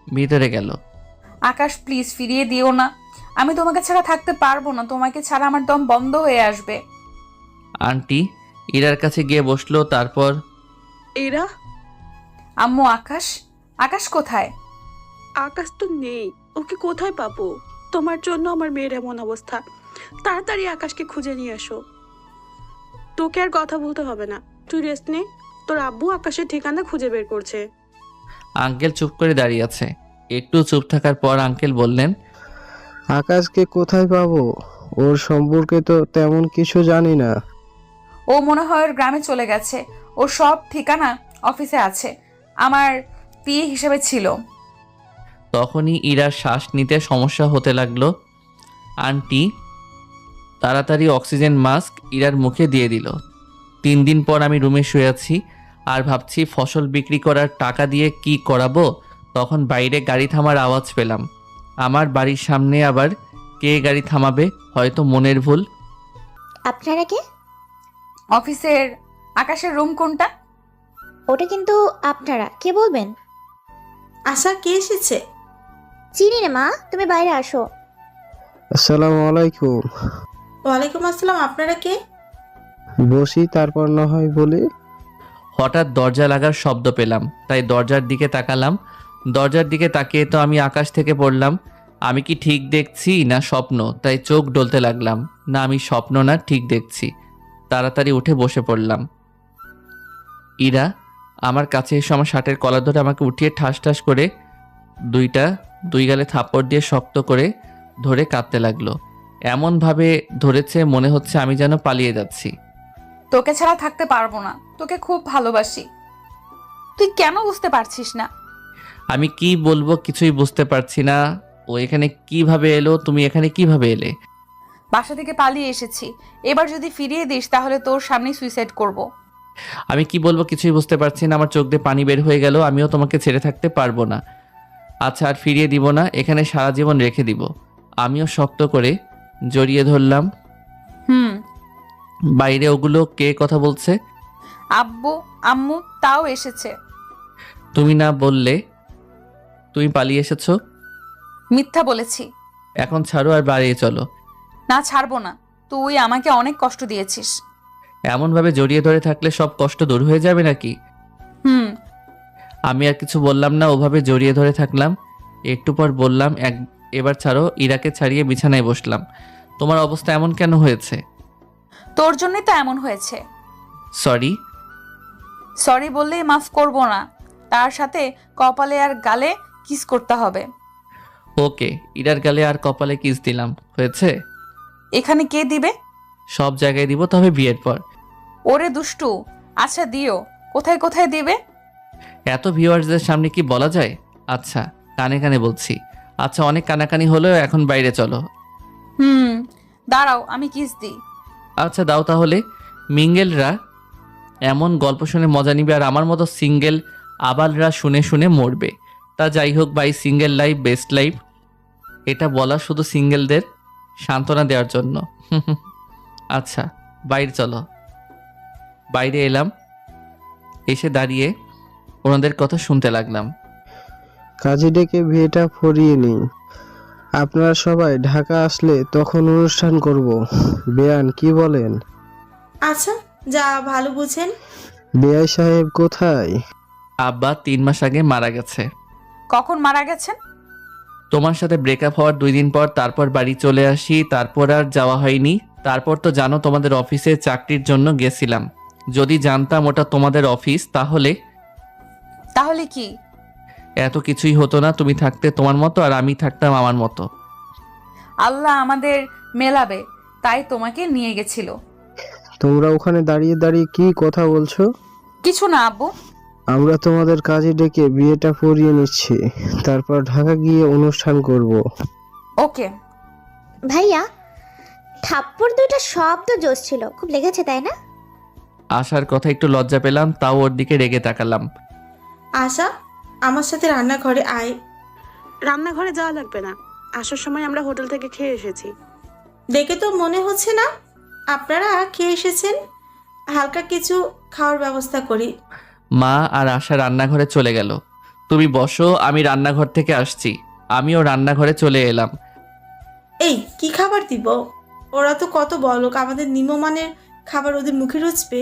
ভিতরে গেল। আকাশ প্লিজ ফিরিয়ে দিও না, আমি তোমাকে ছাড়া থাকতে পারবো না, তোমাকে ছাড়া আমার দম বন্ধ হয়ে আসবে। আন্টি ইরার কাছে গিয়ে বসলো। তারপর এরা আম্মু আকাশ, আকাশ কোথায়? আকাশ তো নেই, ওকে কোথায় পাবো? তোমার জন্য আমার মেয়ের এমন অবস্থা, তাড়াতাড়ি আকাশকে খুঁজে নিয়ে আসো। তোকে আর কথা বলতে হবে না, তুই রেস্ট নে, তোর আব্বু আকাশের ঠিকানা খুঁজে বের করছে। আঙ্কেল চুপ করে দাঁড়িয়ে আছে। একটু চুপ থাকার পর আঙ্কেল বললেন, আকাশকে কোথায় পাবো? ওর সম্পর্কে তো তেমন কিছু জানি না। ও মনে হয় ওর গ্রামে চলে গেছে, ওর সব ঠিকানা অফিসে আছে, আমার পিএ হিসেবে ছিল। তখনই ইরার শ্বাস নিতে সমস্যা হতে লাগলো। আন্টি তাড়াতাড়ি অক্সিজেন মাস্ক ইরার মুখে দিয়ে দিল। 3 দিন পর আমি রুমে শুয়ে আছি আর ভাবছি ফসল বিক্রি করার টাকা দিয়ে কি করাবো। তখন বাইরে গাড়ি থামার আওয়াজ পেলাম। আমার বাড়ির সামনে আবার কে গাড়ি থামাবে? হয়তো মনের ভুল। আপনারা কে? অফিসের আকাশের রুম কোনটা? ওটা কিন্তু আপনারা কে বলবেন? আশা কে এসেছে? চিনি রে মা, তুমি বাইরে আসো। আসসালামু আলাইকুম। ওয়ালাইকুম আসসালাম, আপনারা কে? বসি, তারপর না হয় বলি। হঠাৎ দরজা লাগার শব্দ পেলাম, তাই দরজার দিকে তাকালাম। দরজার দিকে তাকিয়ে তো আমি আকাশ থেকে পড়লাম। আমি কি ঠিক দেখছি না স্বপ্ন? তাই চোখ ডলতে লাগলাম। না, আমি স্বপ্ন না, ঠিক দেখছি। তাড়াতাড়ি উঠে বসে পড়লাম। ইরা আমার কাছে এসে আমার শার্টের কলার ধরে আমাকে উঠিয়ে ঠাস ঠাস করে দুই গালে থাপ্পড় দিয়ে শক্ত করে ধরে কাঁদতে লাগলো। এমনভাবে ধরেছে মনে হচ্ছে আমি যেন পালিয়ে যাচ্ছি। তোকে ছাড়া থাকতে পারবো না, তোকে খুব ভালোবাসি, তুই কেন বুঝতে পারছিস না? আমি কি বলবো কিছুই বুঝতে পারছি না। ও এখানে কিভাবে এলো? তুমি এখানে কিভাবে এলে? বাসা থেকে পালিয়ে এসেছি, এবার যদি ফিরিয়ে দিস তাহলে তোর সামনেই সুইসাইড করব। আমি কি বলবো কিছুই বুঝতে পারছি না। আমার চোখ দিয়ে পানি বের হয়ে গেল। আমিও তোমাকে ছেড়ে থাকতে পারবো না। আচ্ছা, আর ফিরিয়ে দিব না, এখানে সারা জীবন রেখে দিব। আমিও শক্ত করে জড়িয়ে ধরলাম। বাইরে ওগুলো কে কথা বলছে? আব্বু আম্মু তাও এসেছে। তুমি না বললে তুমি পালিয়ে এসেছো? মিথ্যা বলেছি। এখন ছাড়ো আর বাড়িয়ে চলো। না, ছাড়বো না, তুই আমাকে অনেক কষ্ট দিয়েছিস। এমনভাবে জড়িয়ে ধরে থাকলে সব কষ্ট দূর হয়ে যাবে নাকি? আমি আর কিছু বললাম না, ওভাবে জড়িয়ে ধরে থাকলাম। একটু পর বললাম, এবার ছাড়ো। ইরাকে ছাড়িয়ে বিছানায় বসলাম। তোমার অবস্থা এমন কেন হয়েছে? তোর জন্যই তো এমন হয়েছে। সরি। সরি বললেই মাফ করবো না, তার সাথে কপালে আর গালে কিস করতে হবে। ওকে, ইরার গালে আর কপালে কিস দিলাম, হয়েছে? এখানে কে দিবে? সব জায়গায় দিব, তবে বিয়ের পর। ওরে দুষ্টু, আচ্ছা দিও, কোথায় কোথায় দিবে? এত ভিউয়ার্সদের সামনে কি বলা যায়? আচ্ছা, কানে কানে বলছি। আচ্ছা, অনেক কানাকানি হলো, এখন বাইরে চলো। দাঁড়াও, আমি কিস দিই। আচ্ছা দাও তাহলে। মিঙ্গেলরা এমন গল্প শুনে মজা নিবে, আর আমার মতো সিঙ্গেল আবালরা শুনে শুনে মরবে। তা যাই হোক ভাই, সিঙ্গেল লাইফ বেস্ট লাইফ, এটা বলা শুধু সিঙ্গেলদের সান্ত্বনা দেওয়ার জন্য। আচ্ছা বাইরে চলো। বাইরে এলাম, এসে দাঁড়িয়ে ওনাদের কথা শুনতে লাগলাম। কাজী ডেকে বিয়েটা পড়িয়ে নিই। আপনারা সবাই ঢাকা আসলে তখন অনুষ্ঠান করব। বেয়ান কি বলেন? আচ্ছা, যা ভালো বুঝেন। বেয়াই সাহেব কোথায়? আব্বা 3 মাস আগে মারা গেছে। কখন মারা গেছেন? তোমার সাথে ব্রেকআপ হওয়ার 2 দিন পর। তারপর বাড়ি চলে আসি, তারপর আর যাওয়া হয়নি। তারপর তো জানো তোমাদের অফিসে চাকরির জন্য গেছিলাম। যদি জানতাম ওটা তোমাদের অফিস তাহলে কি? এত কিছুই হতো না। তুমি থাকতে তোমার মতো আর আমি থাকতাম আমার মতো। আল্লাহ আমাদের মেলাবে, তাই তোমাকে নিয়ে গেছিল। তোমরা ওখানে দাঁড়িয়ে দাঁড়িয়ে কি কথা বলছো? কিছু না আব্বু। আমরা তোমাদের কাজে ডেকে বিয়েটা পড়িয়ে নিচ্ছি, তারপর ঢাকা গিয়ে অনুষ্ঠান করব। ওকে। ভাইয়া, থাপ্পড় দুইটা শব্দ জোশ ছিল, খুব লেগেছে তাই না? আশার কথা একটু লজ্জা পেলাম, তাও ওর দিকে রেগে তাকালাম। আশা, আমার সাথে রান্নাঘরে আয়। রান্নাঘরে যাওয়া লাগবে না, আসার সময় আমরা হোটেল থেকে খেয়ে এসেছি। দেখে তো মনে হচ্ছে না আপনারা খেয়ে এসেছেন। হালকা কিছু খাওয়ার ব্যবস্থা করি। মা আর আশা রান্নাঘরে চলে গেল। তুমি বসো, আমি রান্নাঘর থেকে আসছি। আমিও রান্নাঘরে চলে এলাম। এই কি খাবার দিব? ওরা তো কত বলক, আমাদের নিম্নমানের খাবার ওদের মুখে রুচবে।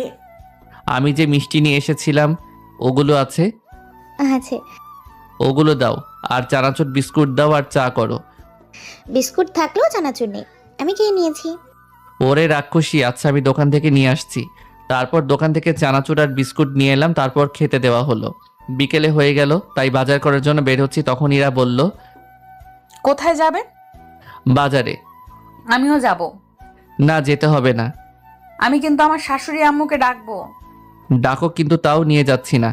আমি যে মিষ্টি নিয়ে এসেছিলাম ওগুলো আছে, আছে। ওগুলো দাও। আর চানাচুর বিস্কুট দাও আর চা করো। বিস্কুট থাকলেও চানাচুর নেই, আমি খেয়ে নিয়েছি। ওরে রাক্ষসী, আচ্ছা আমি দোকান থেকে নিয়ে আসছি। তারপর দোকান থেকে চানাচুর আর বিস্কুট নিয়ে এলাম, তারপর খেতে দেওয়া হলো। বিকেলে হয়ে গেল, তাই বাজার করার জন্য বের হচ্ছি, তখন ইরা বলল, কোথায় যাবে? বাজারে। আমিও যাব। না, যেতে হবে না। আমি কিন্তু আমার শাশুড়ি আম্মুকে ডাকবো। ডাকো, কিন্তু তাও নিয়ে যাচ্ছি না।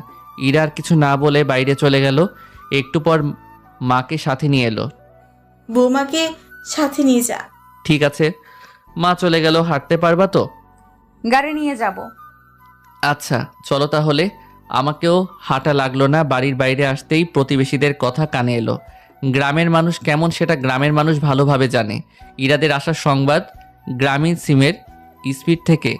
ইরা আর কিছু না বলে বাইরে চলে গেল। একটু পর মাকে সাথে নিয়ে এলো। বৌমাকে সাথে নিয়ে যা। ঠিক আছে। মা চলে গেল। হাঁটতে পারবা তো? গাড়ি নিয়ে যাব। আচ্ছা চলো তাহলে। আমাকেও হাঁটা লাগলো না। বাড়ির বাইরে আসতেই প্রতিবেশীদের কথা কানে এলো। গ্রামের মানুষ কেমন সেটা গ্রামের মানুষ ভালোভাবে জানে। ইরাদের আসার সংবাদ গ্রামীণ সিমের স্পিড থেকে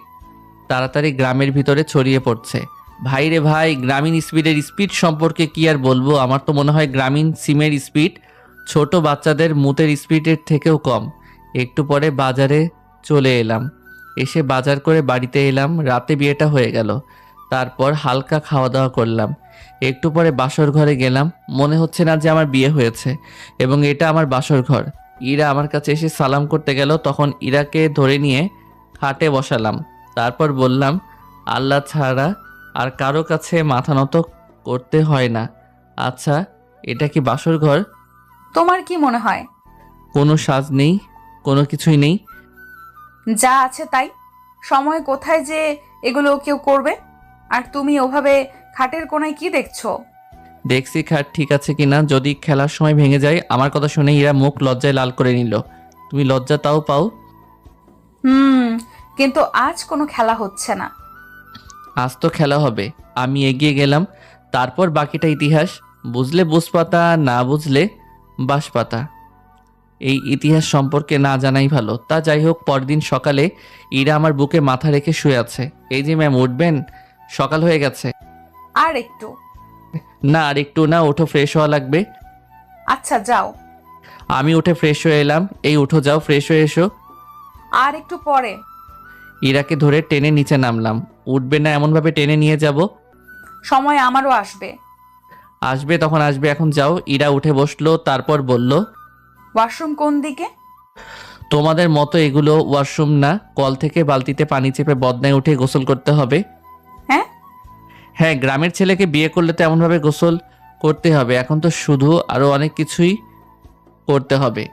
তাড়াতাড়ি গ্রামের ভিতরে ছড়িয়ে পড়ছে। ভাই রে ভাই, গ্রামীণ স্পিডের স্পিড সম্পর্কে কি আর বলবো। আমার তো মনে হয় গ্রামীণ সিমের স্পিড ছোট বাচ্চাদের মুতের স্পিডের থেকেও কম। একটু পরে বাজারে চলে এলাম। এসে বাজার করে বাড়িতে এলাম। রাতে বিয়েটা হয়ে গেল। তারপর হালকা খাওয়া দাওয়া করলাম। একটু পরে বাসর ঘরে গেলাম। মনে হচ্ছে না যে আমার বিয়ে হয়েছে এবং এটা আমার বাসর ঘর। ইরা আমার কাছে এসে সালাম করতে গেল, তখন ইরাকে ধরে নিয়ে খাটে বসালাম। তারপর বললাম, আল্লাহ ছাড়া আর কারো কাছে মাথা নত করতে হয় না। আচ্ছা, এটা কি বাসর ঘর? তোমার কি মনে হয়? কোনো সাজ নেই, কোনো কিছুই নেই। যা আছে তাই। সময় কোথায় যে এগুলো কেউ করবে? আর তুমি ওভাবে খাটের কোনায় কি দেখছো? দেখছি খাট ঠিক আছে কিনা। যদি খেলার সময় ভেঙে যায়। আমার কথা শুনে ইরা মুখ লজ্জায় লাল করে নিল। তুমি লজ্জা তাও পাও? কিন্তু আজ কোনো খেলা হচ্ছে না। আজ তো খেলা হবে। আমি এগিয়ে গেলাম। তারপর বাকিটা ইতিহাস। বুঝলে বুঝপাতা, না বুঝলে বাঁশপাতা। এই ইতিহাস সম্পর্কে না জানাই ভালো। তা যাই হোক, পরদিন সকালে ইরা আমার বুকে মাথা রেখে শুয়ে আছে। এই যে ম্যাম, উঠবেন? সকাল হয়ে গেছে। আর একটু। না, আর একটু না, ওঠো, ফ্রেশ হওয়া লাগবে। আচ্ছা যাও। আমি উঠে ফ্রেশ হয়ে এলাম। এই উঠো, যাও ফ্রেশ হয়ে এসো। আর একটু পরে। ইরাকে ধরে টেনে নিচে নামলাম। উঠবে না এমনভাবে টেনে নিয়ে যাব। সময় আমারও আসবে। আসবে তখন আসবে, এখন যাও। ইরা উঠে বসলো, তারপর বলল, ওয়াশরুম কোন দিকে? তোমাদের মতো এগুলো ওয়াশরুম না। কল থেকে বালতিতে পানি চেপে বদনায় উঠে গোসল করতে হবে। হ্যাঁ? হ্যাঁ, গ্রামের ছেলেকে বিয়ে করলে তো এমনভাবে গোসল করতে হবে। এখন তো শুধু আরো অনেক কিছুই করতে হবে।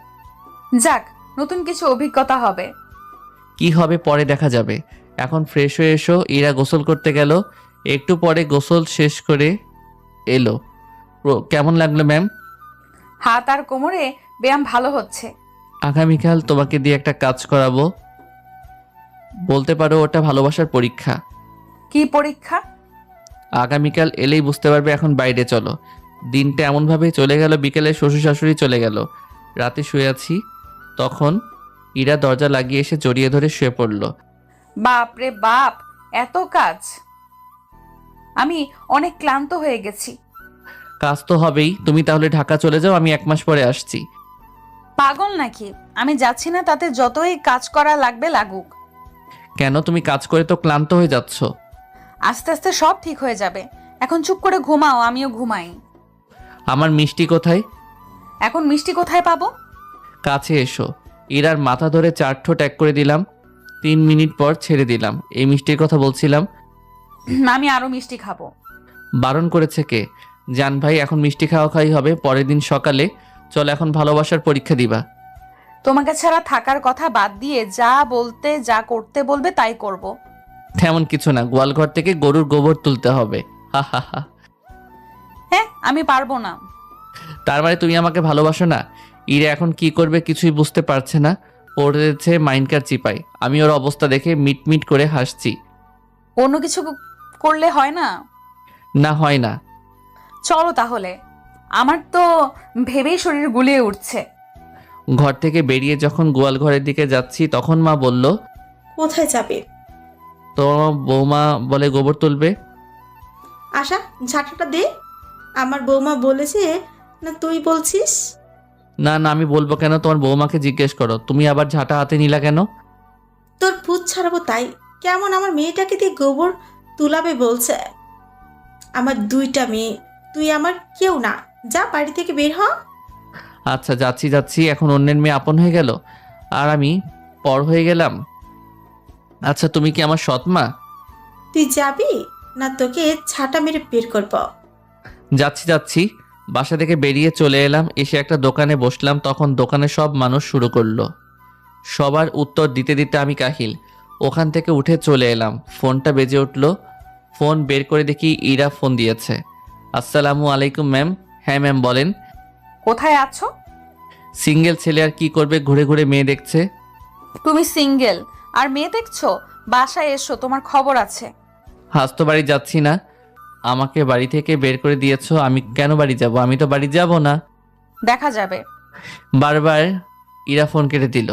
যাক, নতুন কিছু অভিজ্ঞতা হবে। কি হবে পরে দেখা যাবে। এখন ফ্রেশ হয়ে এসো। ইরা গোসল করতে গেল। একটু পরে গোসল শেষ করে এলো। কেমন লাগলো ম্যাম? হাত আর কোমরে ব্যায়াম ভালো হচ্ছে। আগামীকাল তোমাকে দিয়ে একটা কাজ করাবো। বলতে পারো ওটা ভালোবাসার পরীক্ষা। কি পরীক্ষা? আগামীকাল এলেই বুঝতে পারবে। এখন বাইরে চলো। দিনটা এমনভাবেই চলে গেল। বিকেলে শ্বশুর শাশুড়ি চলে গেল। রাতে শুয়ে আছি, তখন ইরা দরজা লাগিয়ে এসে জড়িয়ে ধরে শুয়ে পড়ল। বাপ রে বাপ, এত কাজ! আমি অনেক ক্লান্ত হয়ে গেছি। কাজ তো হবেই। তুমি তাহলে ঢাকা চলে যাও, আমি 1 মাস পরে আসছি। পাগল নাকি? আমি যাচ্ছি না, তাতে যতই কাজ করা লাগবে লাগুক। কেন? তুমি কাজ করে তো ক্লান্ত হয়ে যাচ্ছ। আস্তে আস্তে সব ঠিক হয়ে যাবে। এখন চুপ করে ঘুমাও, আমিও ঘুমাই। আমার মিষ্টি কোথায়? এখন মিষ্টি কোথায় পাবো? কাছে এসো। ইরার মাথা ধরে 4 ঠোঁট এক করে দিলাম। 3 মিনিট পর ছেড়ে দিলাম। এই মিষ্টির কথা বলছিলাম। আমি আরো মিষ্টি খাবো। বারণ করেছে কে? জান ভাই, এখন মিষ্টি খাওয়া খাই হবে। পরের দিন সকালে চলো, এখন ভালোবাসার পরীক্ষা দিবা। তোমাকে ছাড়া থাকার কথা বাদ দিয়ে যা বলতে, যা করতে বলবে তাই করব। তেমন কিছু না, গোয়ালঘর থেকে গরুর গোবর তুলতে হবে। হা হা হা। হ্যাঁ, আমি পারবো না। তার মানে তুমি আমাকে ভালোবাসো না? ইরা এখন কি করবে কিছুই বুঝতে পারছে না, পড়েছে মাইনকার চিপায়। আমি ওর অবস্থা দেখে মিটমিট করে হাসছি। অন্য কিছু করলে হয় না? না, হয় না। চলো তাহলে, আমার তো ভেবেই শরীর গুলিয়ে উঠছে। ঘর থেকে বেরিয়ে যখন গোয়াল ঘরের দিকে যাচ্ছি তখন মা বলল, কোথায় যাবে? তোমার বৌমা বলে গোবর তুলবে। আশা, ঝাঁটাটা দে। আমার বৌমা বলেছে না তুই বলছিস? না না, আমি বলবো কেন? তোমার বৌমাকে জিজ্ঞেস করো। তুমি আবার ঝাঁটা হাতে নিলা কেন? তোর ভূত ছাড়াবো তাই। কেমন আমার মেয়েটাকে দিয়ে গোবর তুলাবে বলছে? আমার 2টা মেয়ে, তুই আমার কেউ না। যা বাড়ি থেকে বের হ। আচ্ছা, যাচ্ছি যাচ্ছি। এখন অন্যের মেয়ে আপন হয়ে গেল আর আমি পর হয়ে গেলাম। আচ্ছা, তুমি কি আমার সৎ মা? তুই যাবি না তোকে ছাটা মেরে বের করব? যাচ্ছি যাচ্ছি। বাসা থেকে বেরিয়ে চলে এলাম, এসে একটা দোকানে বসলাম। তখন দোকানে সব মানুষ শুরু করলো। সবার উত্তর দিতে দিতে আমি কাহিল। ওখান থেকে উঠে চলে এলাম। ফোনটা বেজে উঠল। ফোন বের করে দেখি ইরা ফোন দিয়েছে। আসসালামু আলাইকুম ম্যাম। হ্যাঁ ম্যাম, বলেন। কোথায় আছো? সিঙ্গেল ছেলে আর কি করবে, ঘুরে ঘুরে মেয়ে দেখছে। তুমি সিঙ্গেল আর মেয়ে দেখছো? বাসায় এসো, তোমার খবর আছে। হাসতো বাড়ি যাচ্ছি না। আমাকে বাড়ি থেকে বের করে দিয়েছো, আমি কেন বাড়ি যাব? আমি তো বাড়ি যাব না। দেখা যাবে। বারবার ইরা ফোন কেটে দিল।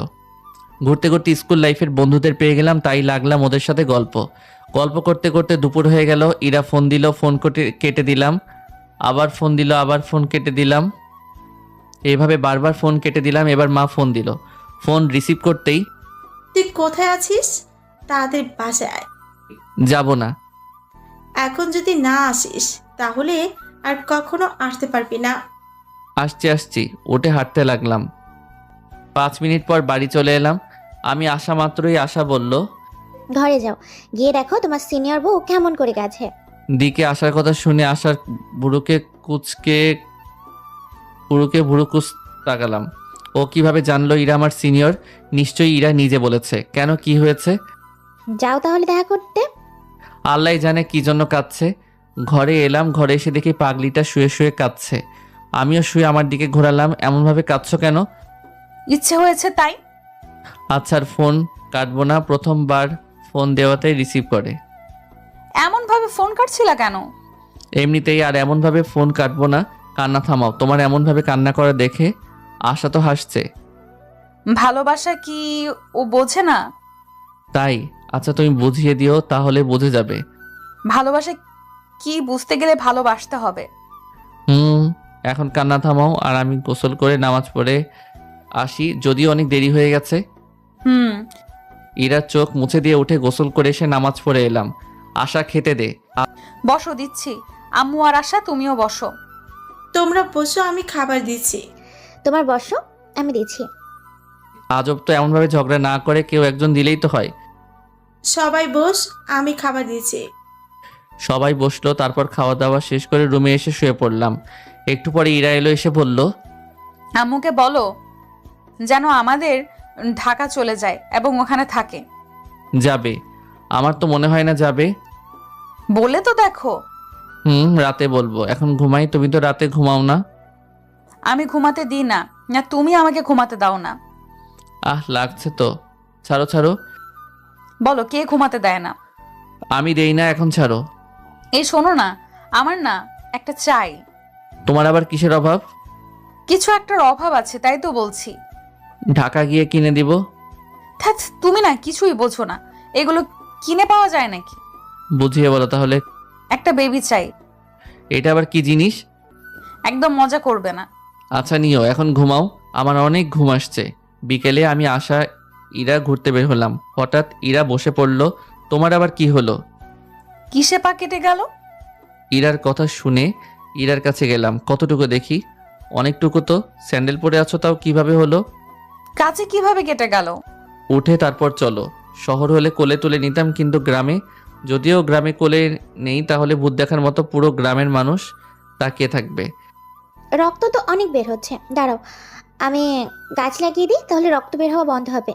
ঘুরতে ঘুরতে স্কুল লাইফের বন্ধুদের পেয়ে গেলাম, তাই লাগলাম ওদের সাথে গল্প করতে করতে দুপুর হয়ে গেল। ইরা ফোন দিল, ফোন কেটে দিলাম। আবার ফোন দিল, আবার ফোন কেটে দিলাম। এইভাবে বারবার ফোন কেটে দিলাম। এবার মা ফোন দিল। ফোন রিসিভ করতেই, তুই কোথায় আছিস? তাদের বাসায়। যাব না। এখন যদি না আসিস তাহলে আর কখনো আসতে পারবি না। আসছি আসছি, উঠে হাঁটতে লাগলাম। 5 মিনিট পর বাড়ি চলে এলাম। আমি আসা মাত্রই আশা বলল, ঘরে যাও, গিয়ে দেখো তোমার সিনিয়র বউ কেমন করে গেছে। দিকে আসার কথা শুনে আসার বুড়োকে ভুরু কুচ তাকালাম। ও কিভাবে জানলো ইরা আমার সিনিয়র? নিশ্চয়ই ইরা নিজে বলেছে। কেন, কি হয়েছে? যাও তাহলে দেখা করতে। আল্লাহ জানে কি জন্য কাঁদছে। ঘরে এলাম, ঘরে এসে দেখি পাগলিটা শুয়ে শুয়ে কাঁদছে। আমিও শুয়ে আমার দিকে ঘোরালাম। এমনভাবে কাঁদছো কেন? ইচ্ছে হয়েছে তাই। আচ্ছা, আর ফোন কাটবো না। প্রথমবার ফোন দেওয়াতেই রিসিভ করে। এমন ভাবে ফোন কাটছিলা কেন? এমনিতেই। আর এমনভাবে ফোন কাটবো না। কান্না থামাও। তোমার এমনভাবে কান্না করা দেখে আশা তো হাসছে। ভালোবাসা কি ও বোঝে না? তাই? আচ্ছা, তুমি বুঝিয়ে দিও, তাহলে বুঝে যাবে। ভালোবাসা কি বুঝতে গেলে ভালোবাসতে হবে। এখন কান্না থামাও আর আমি গোসল করে নামাজ পড়ে আসি, যদিও অনেক দেরি হয়ে গেছে। ইরার চোখ মুছে দিয়ে উঠে গোসল করে এসে নামাজ পড়ে এলাম। আশা, খেতে দে। বসো, দিচ্ছি। আম্মু আর আশা, তুমিও বসো। তোমরা বসো, আমি খাবার দিচ্ছি। তোমার বসো, আমি দিচ্ছি। আজব তো, এমনভাবে ঝগড়া না করে কেউ একজন দিলেই তো হয়। সবাই বস, আমি খাবার দিচ্ছি। সবাই বসলো। তারপর খাওয়া দাওয়া শেষ করে রুমে এসে শুয়ে পড়লাম। একটু পরে ইরা এলো, এসে বলল, আম্মুকে বলো যেন আমাদের ঢাকা চলে যায় এবং ওখানে থাকে। যাবে? আমার তো মনে হয় না যাবে। বলে তো দেখো। রাতে বলবো। এখন ঘুমাই, তুমি তো রাতে ঘুমাও না। আমি ঘুমাতে দিই না, না তুমি আমাকে ঘুমাতে দাও না। লাগছে তো। ছাড়ো ছাড়ো। বলো, কে ঘুমাতে দেয় না? আমি দেই না, এখন ছাড়ো। এই শোনো না, আমার না একটা চাই। তোমার আবার কিসের অভাব? কিছু একটার অভাব আছে, তাই তো বলছি। ঢাকা গিয়ে কিনে দিব। ধ্যাৎ, তুমি না কিছুই বোঝো না। এগুলো কিনে পাওয়া যায় নাকি? বুঝিয়ে বলো তাহলে। একটা বেবি চাই। এটা আবার কি জিনিস? একদম মজা করবে না। আচ্ছা, নিও, এখন ঘুমাও। আমার অনেক ঘুম আসছে। বিকেলে আমি আশা ইরা ঘুরতে বের হলাম। হঠাৎ ইরা বসে পড়লো। তোমার আবার কি হলো? কিসে পা কেটে গেল? ইরার কথা শুনে ইরার কাছে গেলাম। কতটুকু দেখি? অনেকটুকু তো। স্যান্ডেল পরে আছো, তাও কিভাবে হলো? কাছে কিভাবে কেটে গেল? উঠে তারপর চলো। শহর হলে কোলে তুলে নিতাম, কিন্তু গ্রামে, যদিও গ্রামে কোলে নেই, তাহলে ভূত দেখার মতো পুরো গ্রামের মানুষ তাকিয়ে থাকবে। রক্ত তো অনেক বের হচ্ছে, দাঁড়াও আমি গাছ লাগিয়ে দিই, তাহলে রক্ত বের হওয়া বন্ধ হবে।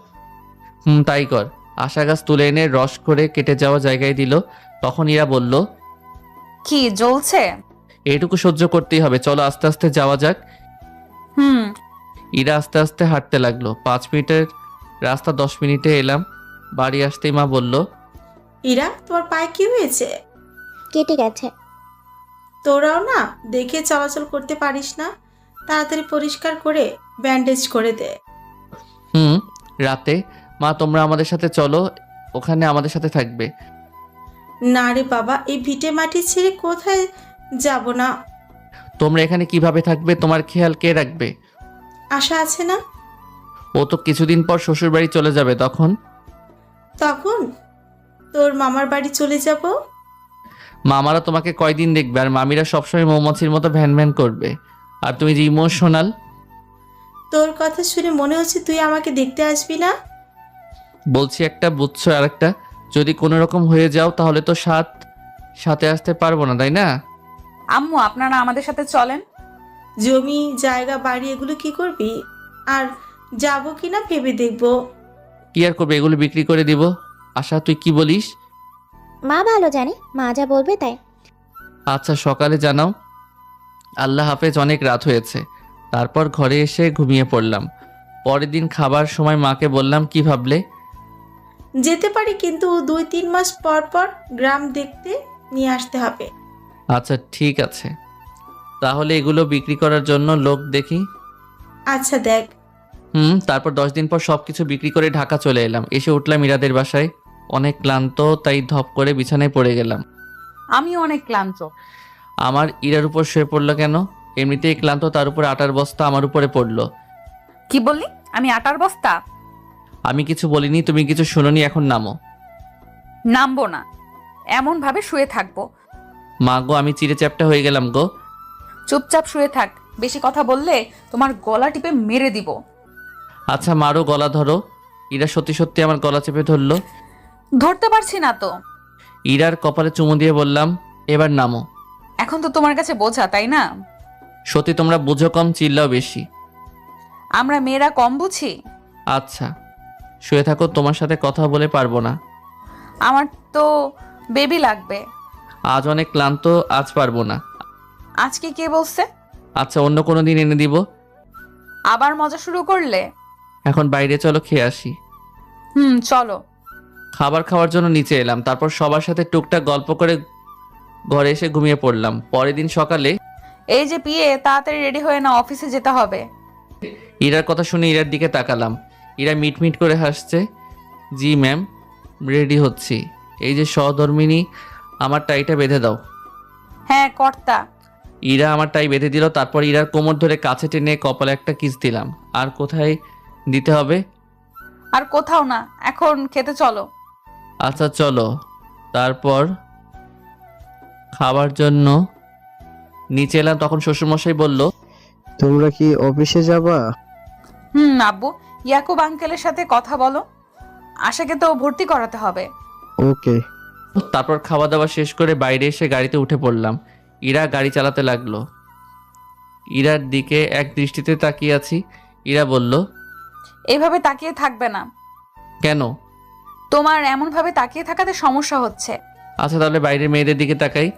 তাই কর। আশা গাছ তুলে এনে রস করে কেটে যাওয়া জায়গায় দিল। তখন ইরা বলল, কি জ্বলছে? এইটুকু সহ্য করতেই হবে, চলো আস্তে আস্তে যাওয়া যাক। হুম। ইরা আস্তে আস্তে হাঁটতে লাগলো। 5 মিনিটের রাস্তা 10 মিনিটে এলাম। বাড়ি আসতেই মা বলল, ইরা, তোমার পায়ে কি হয়েছে? কেটে গেছে। তোরাও না দেখে চলাচল করতে পারিস না, তাড়াতাড়ি পরিষ্কার করে ব্যান্ডেজ করে দে। হুম। রাতে মা তোমরা আমাদের সাথে চলো, ওখানে আমাদের সাথে থাকবে। না রে বাবা, এই ভিটে মাটি ছেড়ে কোথায় যাব না। তোমরা এখানে কিভাবে থাকবে? তোমার খেয়াল কে রাখবে? আশা আছে না? ও তো কিছুদিন পর শ্বশুর বাড়ি চলে যাবে, তখন? তখন তোর মামার বাড়ি চলে যাব। মামারা তোমাকে কয়দিন দেখবে, আর মামিরা সবসময় মৌমাছির মতো ভ্যান ভ্যান করবে। আর তুমি যে ইমোশনাল। তোর কথা শুনে মনে হচ্ছে তুই আমাকে দেখতে আসবি না। বলছি একটা, বুঝছো আর একটা। যদি কোনো রকম হয়ে যাও তাহলে তো সাথে আসতে পারবো না, তাই না? আম্মু, আপনারা আমাদের সাথে চলেন। জমি জায়গা বাড়ি এগুলো কি করবি? আর যাব কি না ভেবে দেখবো। কি আর করবে, এগুলো বিক্রি করে দিব। আশা তুই কি বলিস? মা ভালো জানে, মা যা বলবে তাই। আচ্ছা সকালে জানাও। আল্লাহ হাফেজ। অনেক রাত হয়েছে। তারপর ঘরে এসে ঘুমিয়ে পড়লাম। পরের দিন খাবার সময় মাকে বললাম, কি ভাবলে? যেতে পারি, কিন্তু 2-3 মাস পর পর গ্রাম দেখতে নিয়ে আসতে হবে। আচ্ছা ঠিক আছে, তাহলে এগুলো বিক্রি করার জন্য লোক দেখি। আচ্ছা দেখ। তারপর 10 দিন পর সবকিছু বিক্রি করে ঢাকা চলে এলাম। এসে উঠলাম ইরাদের বাসায়। অনেক ক্লান্ত, তাই ধপ করে বিছানায় পড়ে গেলাম। আমিও অনেক ক্লান্ত। আমার ইরার উপর শুয়ে পড়লো কেন? এমনিতেই ক্লান্ত, তার উপরে আটার বস্তা আমার উপরে পড়লো। কি বললি? আমি আটার বস্তা? আমি কিছু বলিনি, তুমি কিছু শুনোনি, এখন নামো। নামবো না, এমন ভাবে শুয়ে থাকবো। মা গো, আমি চিড়ে চ্যাপটা হয়ে গেলাম গো। চুপচাপ শুয়ে থাক, বেশি কথা বললে তোমার গলা টিপে মেরে দিব। আচ্ছা মারো, গলা ধরো। ইরা সত্যি সত্যি আমার গলা চেপে ধরলো। ধরতে পারছি না তো। ইরার কপালে চুমু দিয়ে বললাম, এবার নামো। এখন তো তোমার কাছে বোঝা, তাই না? সত্যি তোমরা বুঝো কম, চিল্লাও বেশি। আমরা মেয়েরা কম বুঝি? আচ্ছা শুয়ে থাকো, তোমার সাথে কথা বলে পারবো না। আমার তো বেবি লাগবে। আজ অনেক ক্লান্ত, আজ পারবো না। আজকে কে বলছে? আচ্ছা অন্য কোনো দিন এনে দিব। আবার মজা শুরু করলে? এখন বাইরে চলো, খেয়ে আসি। চলো। খাবার খাওয়ার জন্য নিচে এলাম। তারপর সবার সাথে টুকটাক গল্প করে ঘরে এসে ঘুমিয়ে পড়লাম। পরের দিন সকালে, এই যে পিয়ে, তাড়াতাড়ি রেডি হয়ে না, অফিসে যেতে হবে। ইরার কথা শুনে ইরার দিকে তাকালাম। ইরা মিটমিট করে হাসছে। জি ম্যাম, রেডি হচ্ছি। এই যে সহধর্মিনী, আমার টাইটা বেঁধে দাও। হ্যাঁ কর্তা। ইরা আমার টাই বেঁধে দিল। তারপর ইরার কোমর ধরে কাছে টেনে কপালে একটা কিস দিলাম। আর কোথায় দিতে হবে? আর কোথাও না, এখন খেতে চলো। আচ্ছা চলো। তারপর খাবার জন্য নিচে এলাম। তখন শ্বশুরমশাই বলল, তোমরা কি অফিসে যাবা? আব্বু, ইয়াকুব আঙ্কেলের সাথে কথা বলো, আশাকে তো ভর্তি করাতে হবে। ওকে। তারপর খাওয়া দাওয়া শেষ করে বাইরে এসে গাড়িতে উঠে পড়লাম। ইরা গাড়ি চালাতে লাগলো। ইরার দিকে এক দৃষ্টিতে তাকিয়ে আছি। ইরা বলল, এইভাবে তাকিয়ে থাকবে না। কেন? তোমার এমন ভাবে তাকিয়ে থাকাতে সমস্যা হচ্ছে। আচ্ছা তাহলে বাইরের মেয়েদের দিকে তাকাই।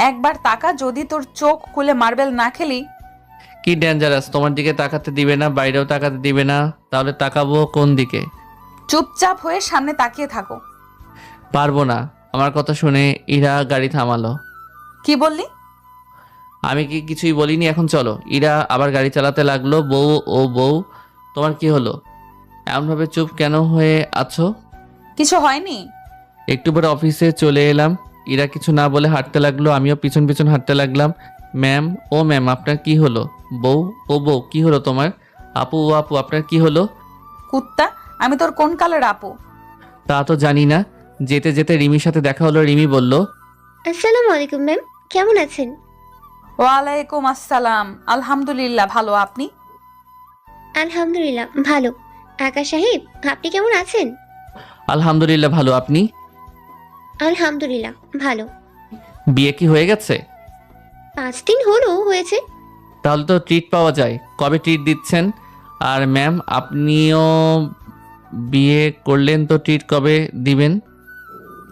একবার তাকা, যদি তোর চোখ খুলে মার্বেল না খেলি। কি ডেঞ্জারাস, তোমার দিকে তাকাতে দিবে না, বাইরেও তাকাতে দিবে না, তাহলে তাকাবো কোন দিকে? চুপচাপ হয়ে সামনে তাকিয়ে থাকো। পারবো না। আমার কথা শুনে ইরা গাড়ি থামালো। কি বললি? আমি কি কিছুই বলিনি, এখন চলো। ইরা আবার গাড়ি চালাতে লাগলো। বউ, তোমার কি হলো? এমনভাবে চুপ কেন হয়ে আছো? কিছু হয়নি। একটু পরে অফিসে চলে এলাম। ইরা কিছু না বলে হাঁটতে লাগলো, আমিও পিছন পিছন হাঁটতে লাগলাম। ম্যাম, ও ম্যাম, আপনার কি হলো? বউ, কি হলো তোমার? আপু, ও আপু, আপনার কি হলো? কুত্তা, আমি তোর কোন কালের আপু? তা তো জানি না। যেতে যেতে রিমির সাথে দেখা হলো। রিমি বলল, আসসালামু আলাইকুম ম্যাম, কেমন আছেন? ওয়ালাইকুম আসসালাম। আলহামদুলিল্লাহ, ভালো। আপনি? আলহামদুলিল্লাহ ভালো। আকাশ সাহেব, আপনি কেমন আছেন? আলহামদুলিল্লাহ ভালো। আপনি? আলহামদুলিল্লাহ ভালো। বিয়ে কি হয়ে গেছে? 5 দিন হলো হয়েছে। তাহলে তো ট্রিট পাওয়া যায়। কবে ট্রিট দিচ্ছেন? আর ম্যাম, আপনিও বিয়ে করলেন তো ট্রিট কবে দিবেন?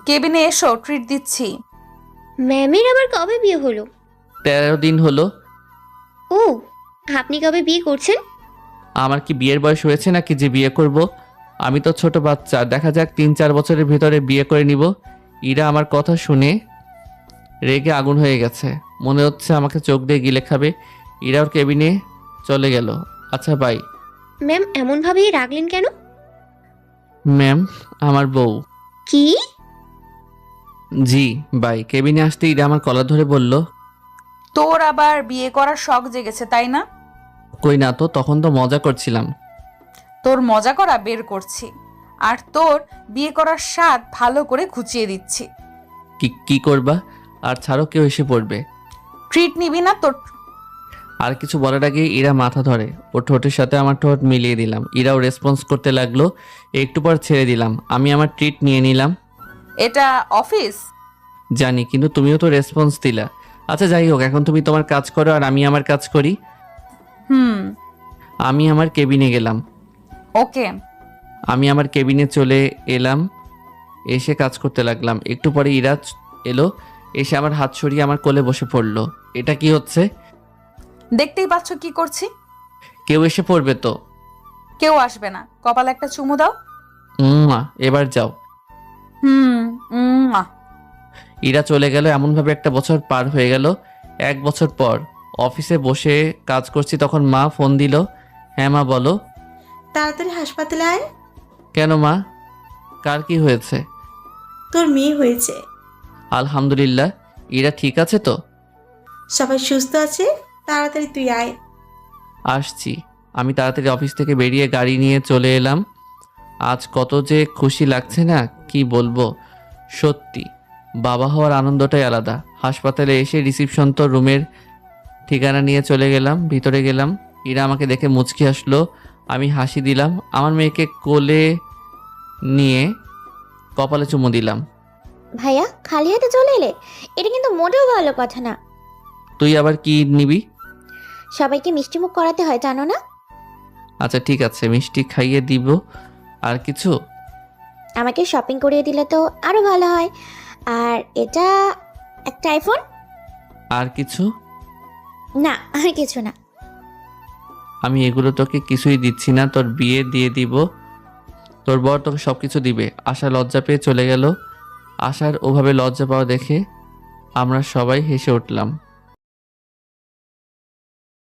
কেবিনে এসো, ট্রিট দিচ্ছি। ম্যামের আবার কবে বিয়ে হলো? 13 দিন হলো। ও, আপনি কবে বিয়ে করছেন? আমার কি বিয়ের বয়স হয়েছে নাকি যে বিয়ে করব? আমি তো ছোট বাচ্চা, দেখা যাক 3-4 বছরের ভিতরে বিয়ে করে নিব। ইরা আমার কথা শুনে রেগে আগুন হয়ে গেছে, মনে হচ্ছে আমাকে চোখ দিয়ে গিলে খাবে। ইরা ওর কেবিনে চলে গেল। আচ্ছা বাই। ম্যাম এমনভাবে রাগলেন কেন? ম্যাম আমার বউ। কি? জি বাই। কেবিনে আসতে ইরা আমার কলার ধরে বলল, তোর আবার বিয়ে করার শখ জেগেছে তাই না? কই না তো, তখন তো মজা করছিলাম। তোর মজা করা বের করছি, আর তোর বিয়ে করার স্বাদ ভালো করে খুঁচিয়ে দিচ্ছি। কি কি করবা? আর ছাড়ো, কেউ এসে পড়বে। ট্রিট নিবি না তোর? আর কিছু বলার আগে ইরা মাথা ধরে, ওর ঠোঁটের সাথে আমার ঠোঁট মিলিয়ে দিলাম। ইরাও রেসপন্স করতে লাগলো। একটু পর ছেড়ে দিলাম, আমি আমার ট্রিট নিয়ে নিলাম। এটা অফিস। জানি, কিন্তু তুমিও তো রেসপন্স দিলা। আচ্ছা যাই হোক, এখন তুমি তোমার কাজ করো আর আমি আমার কাজ করি। আমি আমার কেবিনে গেলাম। ওকে। আমি আমার কেবিনে চলে এলাম, এসে কাজ করতে লাগলাম। একটু পরে ইরাজ এলো, এসে আমার হাত সরিয়ে আমার কোলে বসে পড়লো। এটা কি হচ্ছে? দেখতেই পাচ্ছ কি করছি। কেউ এসে পড়বে তো? কেউ আসবে না, কপালে একটা চুমু দাও। এবার যাও। হুম। ইরা চলে গেল। এমনভাবে একটা বছর পার হয়ে গেল। 1 বছর পর অফিসে বসে কাজ করছি, তখন মা ফোন দিল। হ্যাঁ মা বলো। তাড়াতাড়ি হাসপাতালে আয়। কেন মা, কার কি হয়েছে? তোর মেয়ে হয়েছে। আলহামদুলিল্লাহ। ইরা ঠিক আছে তো? সবাই সুস্থ আছে, তাড়াতাড়ি তুই আয়। আসছি। আমি তাড়াতাড়ি অফিস থেকে বেরিয়ে গাড়ি নিয়ে চলে এলাম। আজ কত যে খুশি লাগছে না, কি বলবো। সত্যি বাবা হওয়ার আনন্দটাই আলাদা। হাসপাতালে এসে রিসিপশন তো রুমের ঠিকানা নিয়ে চলে গেলাম। ভিতরে গেলাম, ইরা আমাকে দেখে মুচকি আসলো। আমি হাসি দিলাম, আমার মেয়েকে কোলে নিয়ে কপালে চুমু দিলাম। ভাইয়া খালি হাতে চলে এলে? এটা কিন্তু মোটেও ভালো কথা না। তুই আবার কি নিবি? সবাইকে মিষ্টিমুখ করাতে হয়, জানো না? আচ্ছা ঠিক আছে, মিষ্টি খাইয়ে দিব। আর কিছু? আমাকে শপিং করিয়ে দিলে তো আরো ভালো হয়। আর এটা একটা আইফোন। আর কিছু? না, আর কিছু না। আমি এগুলো তোকে কিছুই দিচ্ছি না, তোর বিয়ে দিয়ে দিব। তোর বর তোকে সব কিছু দিবে। আশা লজ্জা পেয়ে চলে গেল। আশার ওভাবে লজ্জা পাওয়া দেখে আমরা সবাই হেসে উঠলাম।